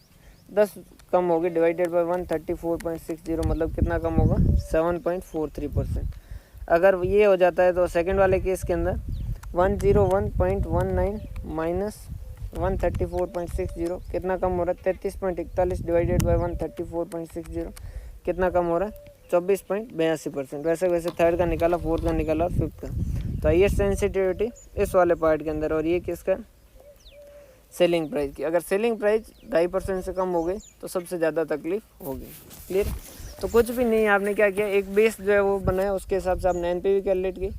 10 कम होगी डिवाइडेड बाय 134.60, मतलब कितना कम होगा 7.43%। अगर ये हो जाता है तो सेकंड वाले केस के अंदर 101.19 माइनस 134.60 कितना कम हो रहा है 33.41 डिवाइडेड बाय 134.60 कितना कम हो रहा है 24.82%। वैसे वैसे थर्ड का निकाला, फोर्थ का निकाला और फिफ्थ का। तो ये सेंसिटिविटी इस वाले पार्ट के अंदर। और ये किसका सेलिंग प्राइस की, अगर सेलिंग प्राइस 2.5% से कम हो गई तो सबसे ज़्यादा तकलीफ होगी। क्लियर। तो कुछ भी नहीं, आपने क्या किया, एक बेस जो है वो बनाया, उसके हिसाब से आपने एनपीवी कैलकुलेट की।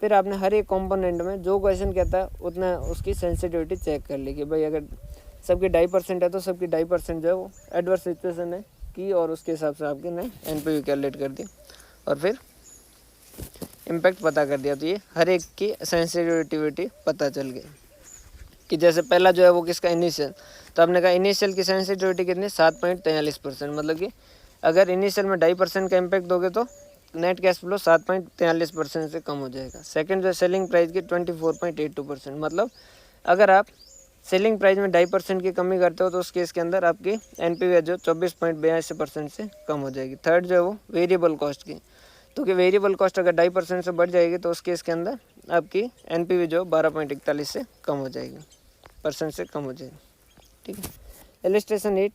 फिर आपने हर एक कंपोनेंट में जो क्वेश्चन कहता है उतना उसकी सेंसिटिविटी चेक कर ली कि भाई अगर सबकी 2.5% है तो सबकी 2.5% जो है वो एडवर्स सिचुएशन है की, और उसके हिसाब से आपके ने एनपीवी कैलकुलेट कर दी और फिर इम्पैक्ट पता कर दिया। तो ये हर एक की सेंसिटिविटी पता चल गई कि जैसे पहला जो है वो किसका इनिशियल, तो आपने कहा इनिशियल की सेंसिटिविटी कितनी 7.43%, मतलब कि अगर इनिशियल में 2.5% का इम्पैक्ट दोगे तो नेट कैश फ्लो 7.43% से कम हो जाएगा। सेकंड जो है सेलिंग प्राइस की 24.82%, मतलब अगर आप सेलिंग प्राइस में 2.5% की कमी करते हो तो उस केस के अंदर आपकी एनपीवी जो 24.82% से कम हो जाएगी। थर्ड जो है वो वेरिएबल कॉस्ट की, तो कि वेरिएबल कॉस्ट अगर 2.5% से बढ़ जाएगी तो उस केस के अंदर आपकी एनपीवी जो 12.41 से कम हो जाएगी, % से कम हो जाएगी, ठीक है। इलस्ट्रेशन 8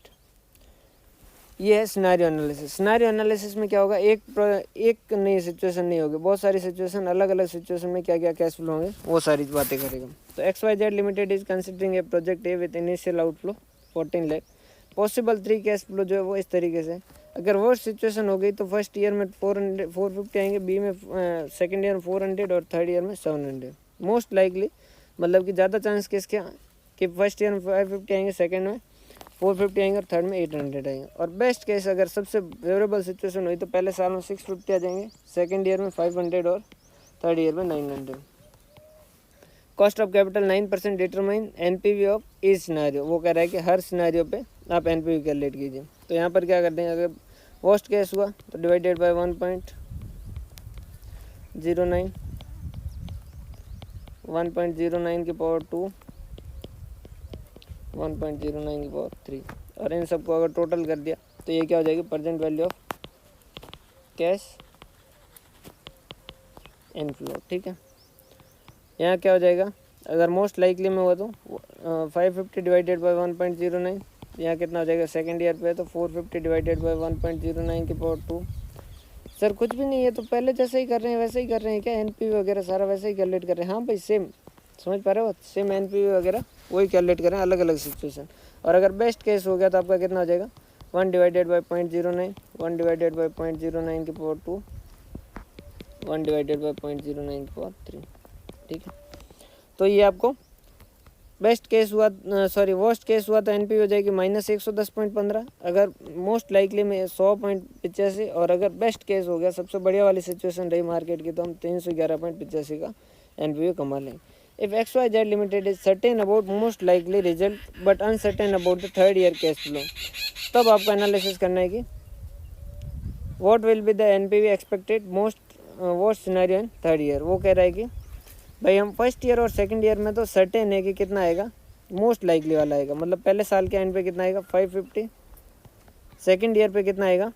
ये है सिनेरियो एनालिसिस। सिनेरियो एनालिसिस में क्या होगा, एक नई सिचुएशन नहीं होगी, बहुत सारी सिचुएशन, अलग अलग सिचुएशन में क्या क्या कैश फ्लो होंगे वो सारी बातें करेगा। तो XYZ limited is considering A project A with initial outflow 14 lakh, possible 3 cash flow जो है वो इस तरीके से। अगर वो सिचुएशन हो गई तो फर्स्ट ईयर में 450 आएंगे, बी में सेकेंड ईयर में 400 और थर्ड ईयर में 700। मोस्ट लाइकली मतलब कि ज़्यादा चांस किसके कि फर्स्ट ईयर में 550 आएंगे, सेकेंड में 450 आएंगे और थर्ड में 800 आएंगे। और बेस्ट केस अगर सबसे फेवरेबल सिचुएशन हुई तो पहले साल में 650 आ जाएंगे, सेकेंड ईयर में 500 और थर्ड ईयर में 900। Cost of capital 9% determine NPV of each scenario. वो कह रहा है कि हर सिनेरियो पे आप एनपीवी कैलकुलेट कीजिए। तो यहाँ पर क्या कर देंगे, अगर वर्स्ट केस हुआ तो डिवाइडेड बाय 1.09, 1.09 की पावर 2, 1.09 की पावर 3, और इन सबको अगर टोटल कर दिया तो ये क्या हो जाएगी present value of cash inflow, ठीक है। यहाँ क्या हो जाएगा, अगर मोस्ट लाइकली में हुआ तो 550 डिवाइडेड बाय 1.09, यहाँ कितना हो जाएगा सेकेंड ईयर पे है तो 450 डिवाइडेड बाय 1.09 की पावर 2। सर कुछ भी नहीं है, तो पहले जैसे ही कर रहे हैं वैसे ही कर रहे हैं क्या, एनपीवी वगैरह सारा वैसे ही कैलकुलेट कर रहे हैं। हाँ भाई सेम, समझ पा रहे हो, सेम एनपीवी वगैरह वही कैलकुलेट करें, अलग अलग सिचुएशन। और अगर बेस्ट केस हो गया तो आपका कितना हो जाएगा 1 डिवाइडेड बाय 0.09, 1 डिवाइडेड बाय 0.09 की पावर 2, 1 डिवाइडेड बाय 0.09 की पावर 3, ठीक है। तो ये आपको बेस्ट केस हुआ, सॉरी वर्स्ट केस हुआ तो एनपीवी हो जाएगी -110.15, अगर मोस्ट लाइकली में 100.85, और अगर बेस्ट केस हो गया सबसे बढ़िया वाली सिचुएशन रही मार्केट की तो हम 311.85 का NPV कमा लें। If XYZ limited is certain about most likely result but uncertain about the third year cash flow, तब आपको एनालिसिस करना है कि what will be the NPV expected most worst scenario in third year. वो कह रहा है कि भाई हम फर्स्ट ईयर और सेकंड ईयर में तो सर्टेन है कि कितना आएगा, मोस्ट लाइकली वाला आएगा, मतलब पहले साल के एंड पे कितना आएगा 550, सेकंड ईयर पे कितना आएगा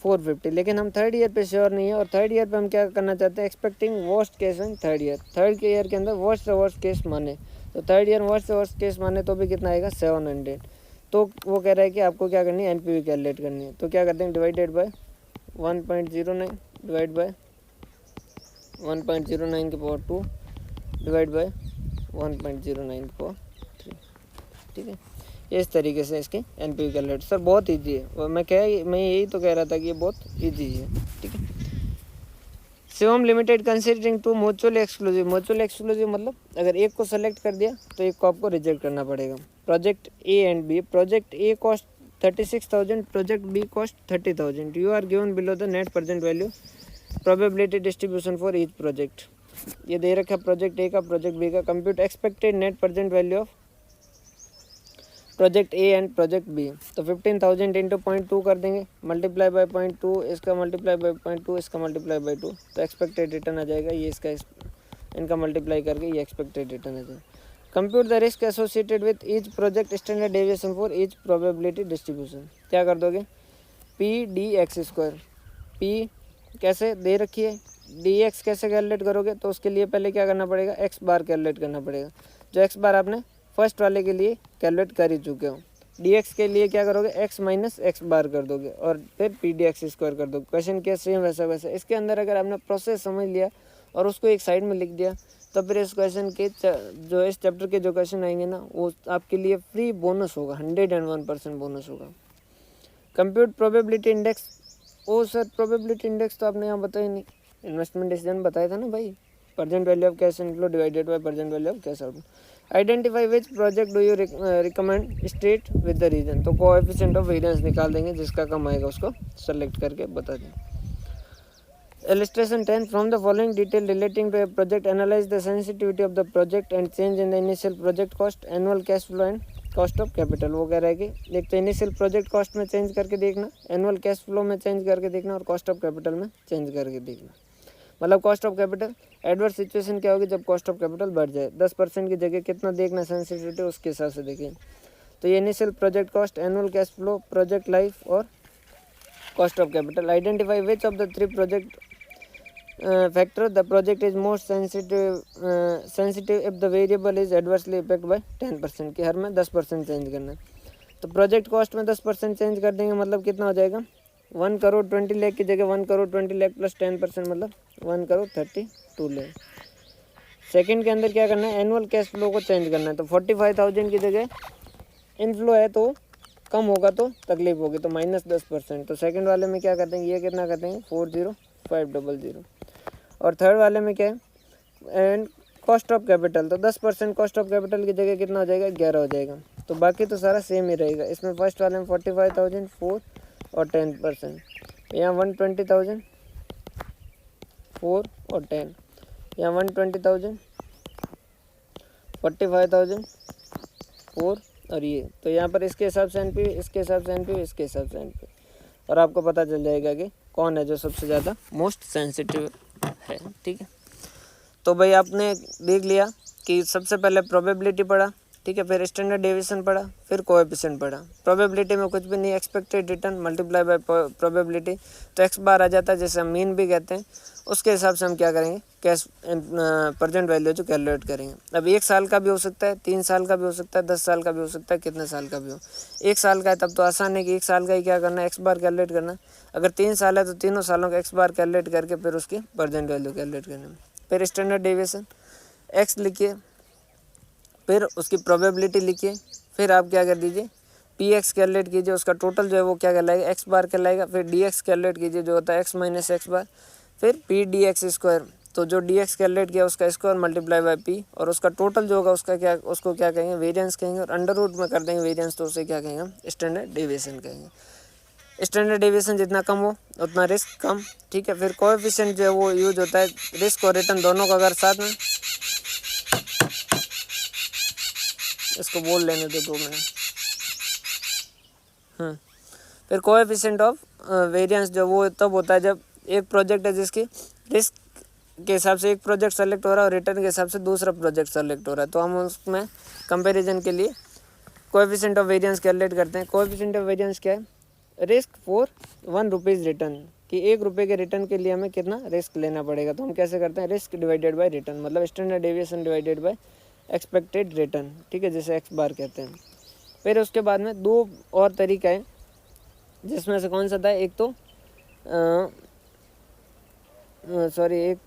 450, लेकिन हम थर्ड ईयर पे श्योर नहीं है। और थर्ड ईयर पे हम क्या करना चाहते हैं, expecting worst case in third year, third के ईयर के अंदर वर्स्ट से वर्स्ट केस माने, तो थर्ड ईयर वर्स्ट से वर्स्ट केस माने तो भी कितना आएगा 700। तो वो कह रहा है कि आपको क्या करनी है, NPV कैलकुलेट करनी है। तो क्या करते हैं, डिवाइडेड बाय 1.09 डिवाइड बाय 1.09 के पावर 2 डिवाइड बाय 1.09 के पावर 3, ठीक है। इस तरीके से इसकी NPV कैलकुलेट। सर बहुत इजी है, और मैं यही तो कह रहा था कि ये बहुत इजी है, ठीक है। Shivam limited considering two mutually exclusive, mutually exclusive मतलब अगर एक को सेलेक्ट कर दिया तो एक को आपको रिजेक्ट करना पड़ेगा। Project A and B, project A cost 36,000, project B cost 30,000, you are given below the net present value probability distribution for each project. ये दे रखा प्रोजेक्ट ए का, प्रोजेक्ट बी का, compute expected net present value of project A and project B. तो 15,000 into 0.2 कर देंगे, multiply by 0.2, इसका multiply by 0.2, इसका मल्टीप्लाई बाय 2, तो एक्सपेक्टेड रिटर्न आ जाएगा ये, इसका इनका मल्टीप्लाई करके ये एक्सपेक्टेड रिटर्न आ जाएगा। Compute the risk associated with each project standard deviation for each probability distribution. क्या कर दोगे, PD(x², P कैसे दे रखी है, DX कैसे कैलकुलेट करोगे, तो उसके लिए पहले क्या करना पड़ेगा, X बार कैलकुलेट करना पड़ेगा, जो X बार आपने फर्स्ट वाले के लिए कैलकुलेट कर ही चुके हो। DX के लिए क्या करोगे, X माइनस X बार कर दोगे और फिर PD(x²) कर दोगे। क्वेश्चन क्या सेम वैसा वैसा। इसके अंदर अगर आपने प्रोसेस समझ लिया और उसको एक साइड में लिख दिया, तो फिर इस क्वेश्चन के जो इस चैप्टर के जो क्वेश्चन आएंगे ना, वो आपके लिए फ्री बोनस होगा, 101% बोनस होगा। कंप्यूट प्रोबेबिलिटी इंडेक्स, ओ सर प्रोबेबिलिटी इंडेक्स तो आपने यहाँ बताया नहीं, इन्वेस्टमेंट डिसीजन बताया था ना भाई, present value of cash inflow divided by present value of cash outflow. Identify which project do you recommend state with the reason, तो कोएफिशिएंट ऑफ वेरिएंस निकाल देंगे, जिसका कम आएगा उसको सेलेक्ट करके बता दें। Illustration 10, from the following detail relating to a project, analyze the sensitivity of the project and change in the initial project cost, annual cash flow and cost of capital. वो कह रहा है कि एक तो इनिशियल प्रोजेक्ट कॉस्ट में change करके देखना, एनुअल कैश फ्लो में चेंज करके देखना, और कॉस्ट ऑफ कैपिटल में चेंज करके देखना। मतलब cost of capital, adverse situation क्या होगी जब कॉस्ट ऑफ कैपिटल बढ़ जाए, 10% की जगह कितना देखना सेंसिटिविटी, उसके हिसाब से देखिए। तो ये initial project cost, annual cash flow, project life और cost of capital. Identify which of the 3 project factor the project is most sensitive if the variable is adversely affected by 10%, कि हर में 10% चेंज करना है। तो प्रोजेक्ट कॉस्ट में 10% change कर देंगे, मतलब कितना हो जाएगा, 1 करोड़ 20 लाख की जगह 1 करोड़ 20 लाख प्लस 10%, मतलब 1 करोड़ 32 लाख। सेकंड के अंदर क्या करना है, एनुअल कैश फ्लो को चेंज करना है। तो 45,000 की जगह इनफ्लो है तो कम होगा तो तकलीफ होगी, तो -10%। तो सेकंड वाले में क्या कर देंगे, ये कितना कर देंगे 40,500। और थर्ड वाले में क्या है, एंड कॉस्ट ऑफ कैपिटल, तो 10% कॉस्ट ऑफ कैपिटल की जगह कितना हो जाएगा, 11 हो जाएगा। तो बाकी तो सारा सेम ही रहेगा। इसमें फर्स्ट वाले में 45,000 4 और 10%, यहाँ 120,000 4 और 10, यहाँ 120,000 45,000 4 और ये, तो यहाँ पर इसके हिसाब से NPV, इसके हिसाब से NPV, इसके हिसाब से NPV, और आपको पता चल जाएगा कि कौन है जो सबसे ज़्यादा मोस्ट सेंसिटिव है, ठीक है। तो भाई आपने देख लिया कि सबसे पहले प्रोबेबिलिटी पढ़ा, ठीक है, फिर स्टैंडर्ड डेविएशन पढ़ा, फिर कोएफिशिएंट पढ़ा। प्रोबेबिलिटी में कुछ भी नहीं, expected return multiply by probability, तो x बार आ जाता है, जैसे हम मीन भी कहते हैं। उसके हिसाब से हम क्या करेंगे, कैश प्रेजेंट वैल्यू जो कैलकुलेट करेंगे। अब 1 साल का भी हो सकता है, 3 साल का भी हो सकता है, 10 साल का भी हो सकता है, कितने साल का भी हो। 1 साल का है तब तो आसान है कि 1 साल का ही क्या करना है, x बार कैलकुलेट करना। अगर 3 साल है तो तीनों सालों का x बार कैलकुलेट करके फिर उसकी प्रेजेंट वैल्यू कैलकुलेट करना। फिर स्टैंडर्ड डेविएशन x लिखिए, फिर उसकी प्रोबेबिलिटी लिखिए, फिर आप क्या कर दीजिए, px कैलकुलेट कीजिए, उसका टोटल जो है वो क्या कहलाएगा, x बार कहलाएगा। फिर dx कैलकुलेट कीजिए जो होता है x माइनस x बार, फिर p(dx²), तो जो dx कैलकुलेट किया उसका स्क्वायर मल्टीप्लाई बाय p, और उसका टोटल जो होगा उसका क्या, उसको क्या कहेंगे, वेरिएंस कहेंगे, और अंडर रूट में कर देंगे वेरिएंस, तो उसे क्या कहेंगे, स्टैंडर्ड डेविएशन कहेंगे। स्टैंडर्ड डेविएशन जितना कम हो उतना रिस्क कम, ठीक है। फिर कोएफिशिएंट जो है वो यूज होता है रिस्क और रिटर्न दोनों का अगर साथ में, इसको बोल लेने दो 2 मिनट। फिर कोएफिशिएंट ऑफ वेरिएंस जो वो तब होता है जब एक प्रोजेक्ट है जिसकी रिस्क के हिसाब से एक प्रोजेक्ट सेलेक्ट हो रहा है और रिटर्न के हिसाब से दूसरा प्रोजेक्ट सेलेक्ट हो रहा है, तो हम उसमें कंपैरिजन के लिए कोएफिशिएंट ऑफ वेरिएंस कैलकुलेट करते हैं। कोएफिशिएंट ऑफ वेरिएंस क्या है? रिस्क फॉर 1 रुपीज़ रिटर्न, कि 1 रुपये के रिटर्न के लिए हमें कितना रिस्क लेना पड़ेगा। तो हम कैसे करते हैं? रिस्क डिवाइडेड बाय रिटर्न, मतलब standard deviation divided by expected return, ठीक है, जिसे एक्स बार कहते हैं। फिर उसके बाद में 2 और तरीका है, जिसमें से कौन सा था? एक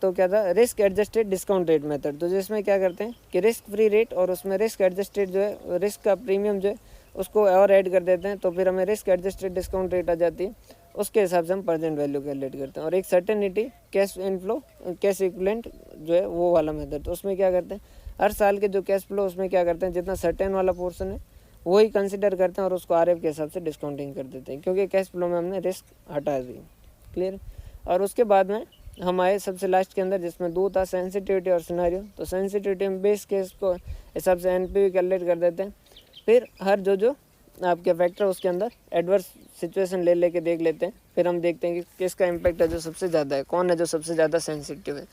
तो क्या था? Risk adjusted discount rate method. तो जिसमें क्या करते हैं कि रिस्क फ्री रेट और उसमें रिस्क एडजस्टेड जो है रिस्क का प्रीमियम जो है उसको और ऐड कर देते हैं, तो फिर हमें रिस्क एडजस्टेड डिस्काउंट रेट आ जाती है। उसके हिसाब से हम प्रेजेंट वैल्यू कैलकुलेट करते हैं। और एक certainty cash inflow cash equivalent जो है वो वाला मेथड, तो उसमें क्या करते हैं? हर साल के जो कैश फ्लो उसमें क्या करते हैं, जितना सर्टेन वाला पोर्शन है वही कंसिडर करते हैं और उसको आरएफ के हिसाब से डिस्काउंटिंग कर देते हैं, क्योंकि कैश फ्लो में हमने रिस्क हटा दी। क्लियर? और उसके बाद में हम आए सबसे लास्ट के अंदर, जिसमें 2 था, सेंसिटिविटी और सिनेरियो। तो सेंसिटिविटी में बेस केस को हिसाब से एनपीवी कैलकुलेट कर देते हैं। फिर हर जो आपके फैक्टर उसके अंदर एडवर्स सिचुएशन लेके देख लेते हैं। फिर हम देखते हैं कि किसका इम्पैक्ट है जो सबसे ज़्यादा है, कौन है जो सबसे ज़्यादा सेंसिटिव है,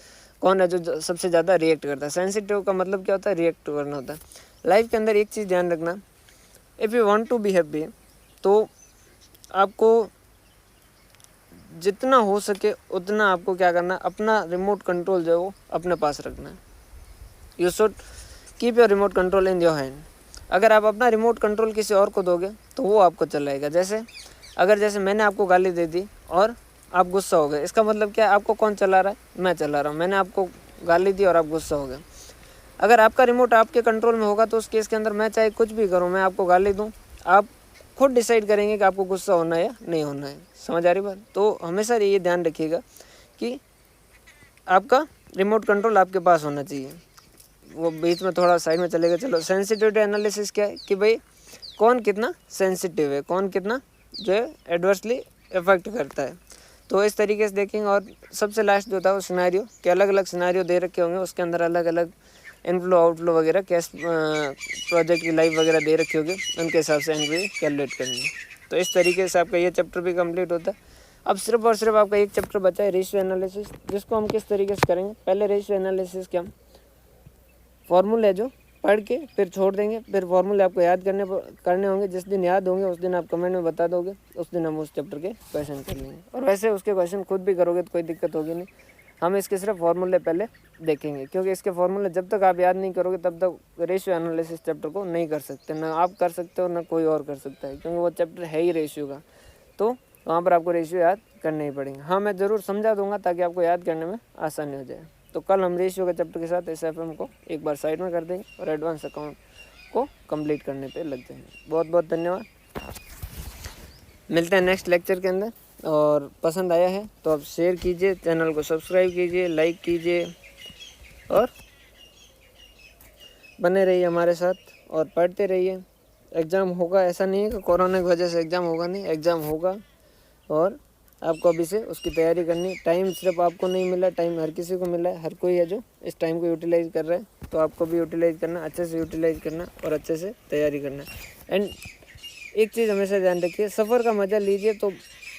कौन है जो सबसे ज़्यादा रिएक्ट करता है। सेंसिटिव का मतलब क्या होता है? रिएक्ट करना होता है। लाइफ के अंदर एक चीज़ ध्यान रखना, if you want to be happy, तो आपको जितना हो सके उतना आपको क्या करना है? अपना रिमोट कंट्रोल जो है वो अपने पास रखना है। You should keep your remote control in your hand. अगर आप अपना रिमोट कंट्रोल किसी और को दोगे तो वो आपको चलाएगा। जैसे मैंने आपको गाली दे दी और आप गुस्सा हो गए, इसका मतलब क्या है? आपको कौन चला रहा है? मैं चला रहा हूँ। मैंने आपको गाली दी और आप गुस्सा हो गए। अगर आपका रिमोट आपके कंट्रोल में होगा तो उस केस के अंदर मैं चाहे कुछ भी करूँ, मैं आपको गाली दूँ, आप खुद डिसाइड करेंगे कि आपको गुस्सा होना है या नहीं होना है। समझ आ रही बात? तो हमेशा ये ध्यान रखिएगा कि आपका रिमोट कंट्रोल आपके पास होना चाहिए। वो बीच में थोड़ा साइड में चलेगा। चलो, सेंसिटिविटी एनालिसिस क्या है कि भाई कौन कितना सेंसिटिव है, कौन कितना जो है एडवर्सली इफेक्ट करता है। तो इस तरीके से देखेंगे। और सबसे लास्ट जो था वो सिनेरियो, कि अलग अलग सिनेरियो दे रखे होंगे, उसके अंदर अलग अलग इनफ्लो आउटफ्लो वगैरह, कैश प्रोजेक्ट की लाइफ वगैरह दे रखी होगी, उनके हिसाब से एनपीवी कैलकुलेट करनी है। तो इस तरीके से आपका ये चैप्टर भी कंप्लीट होता है। अब सिर्फ और सिर्फ आपका एक चैप्टर बचा है, रेशियो एनालिसिस, जिसको हम किस तरीके से करेंगे? पहले रेशियो एनालिसिस के हम फॉर्मूले जो पढ़ के फिर छोड़ देंगे। फिर फॉर्मूले आपको याद करने होंगे। जिस दिन याद होंगे उस दिन आप कमेंट में बता दोगे, उस दिन हम उस चैप्टर के क्वेश्चन कर लेंगे। और वैसे उसके क्वेश्चन खुद भी करोगे तो कोई दिक्कत होगी नहीं। हम इसके सिर्फ फॉर्मूले पहले देखेंगे, क्योंकि इसके फॉर्मूले जब तक आप याद नहीं करोगे तब तक रेशियो एनालिसिस चैप्टर को नहीं कर सकते। ना आप कर सकते हो ना कोई और कर सकता है, क्योंकि वो चैप्टर है ही रेशियो का। तो वहाँ पर आपको रेशियो याद करने ही पड़ेंगे। हाँ, मैं ज़रूर समझा दूंगा ताकि आपको याद करने में आसानी हो जाए। तो कल हम रेशियो के चैप्टर के साथ SFM को एक बार साइड में कर देंगे और एडवांस अकाउंट को कंप्लीट करने पे लग जाएंगे। बहुत बहुत धन्यवाद। मिलते हैं नेक्स्ट लेक्चर के अंदर। और पसंद आया है तो आप शेयर कीजिए, चैनल को सब्सक्राइब कीजिए, लाइक कीजिए और बने रहिए हमारे साथ और पढ़ते रहिए। एग्ज़ाम होगा, ऐसा नहीं है कि कोरोना की वजह से एग्ज़ाम होगा नहीं, एग्ज़ाम होगा और आपको अभी से उसकी तैयारी करनी। टाइम सिर्फ आपको नहीं मिला, टाइम हर किसी को मिला है। हर कोई है जो इस टाइम को यूटिलाइज़ कर रहा है, तो आपको भी यूटिलाइज़ करना, अच्छे से यूटिलाइज़ करना और अच्छे से तैयारी करना। एंड एक चीज़ हमेशा ध्यान रखिए, सफ़र का मज़ा लीजिए तो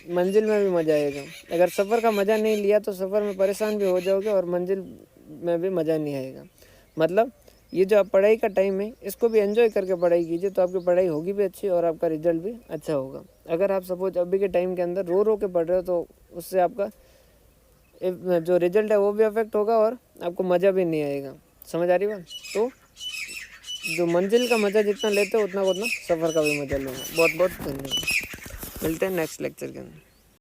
मंजिल में भी मज़ा आएगा। अगर सफ़र का मज़ा नहीं लिया तो सफ़र में परेशान भी हो जाओगे और मंजिल में भी मज़ा नहीं आएगा। मतलब ये जो आप पढ़ाई का टाइम है इसको भी एंजॉय करके पढ़ाई कीजिए, तो आपकी पढ़ाई होगी भी अच्छी और आपका रिजल्ट भी अच्छा होगा। अगर आप सपोज अभी के टाइम के अंदर रो के पढ़ रहे हो तो उससे आपका जो रिजल्ट है वो भी अफेक्ट होगा और आपको मज़ा भी नहीं आएगा। समझ आ रही बात? तो जो मंजिल का मज़ा जितना लेते हो उतना सफ़र का भी मज़ा लेंगे। बहुत बहुत धन्यवाद। मिलते हैं नेक्स्ट लेक्चर के अंदर।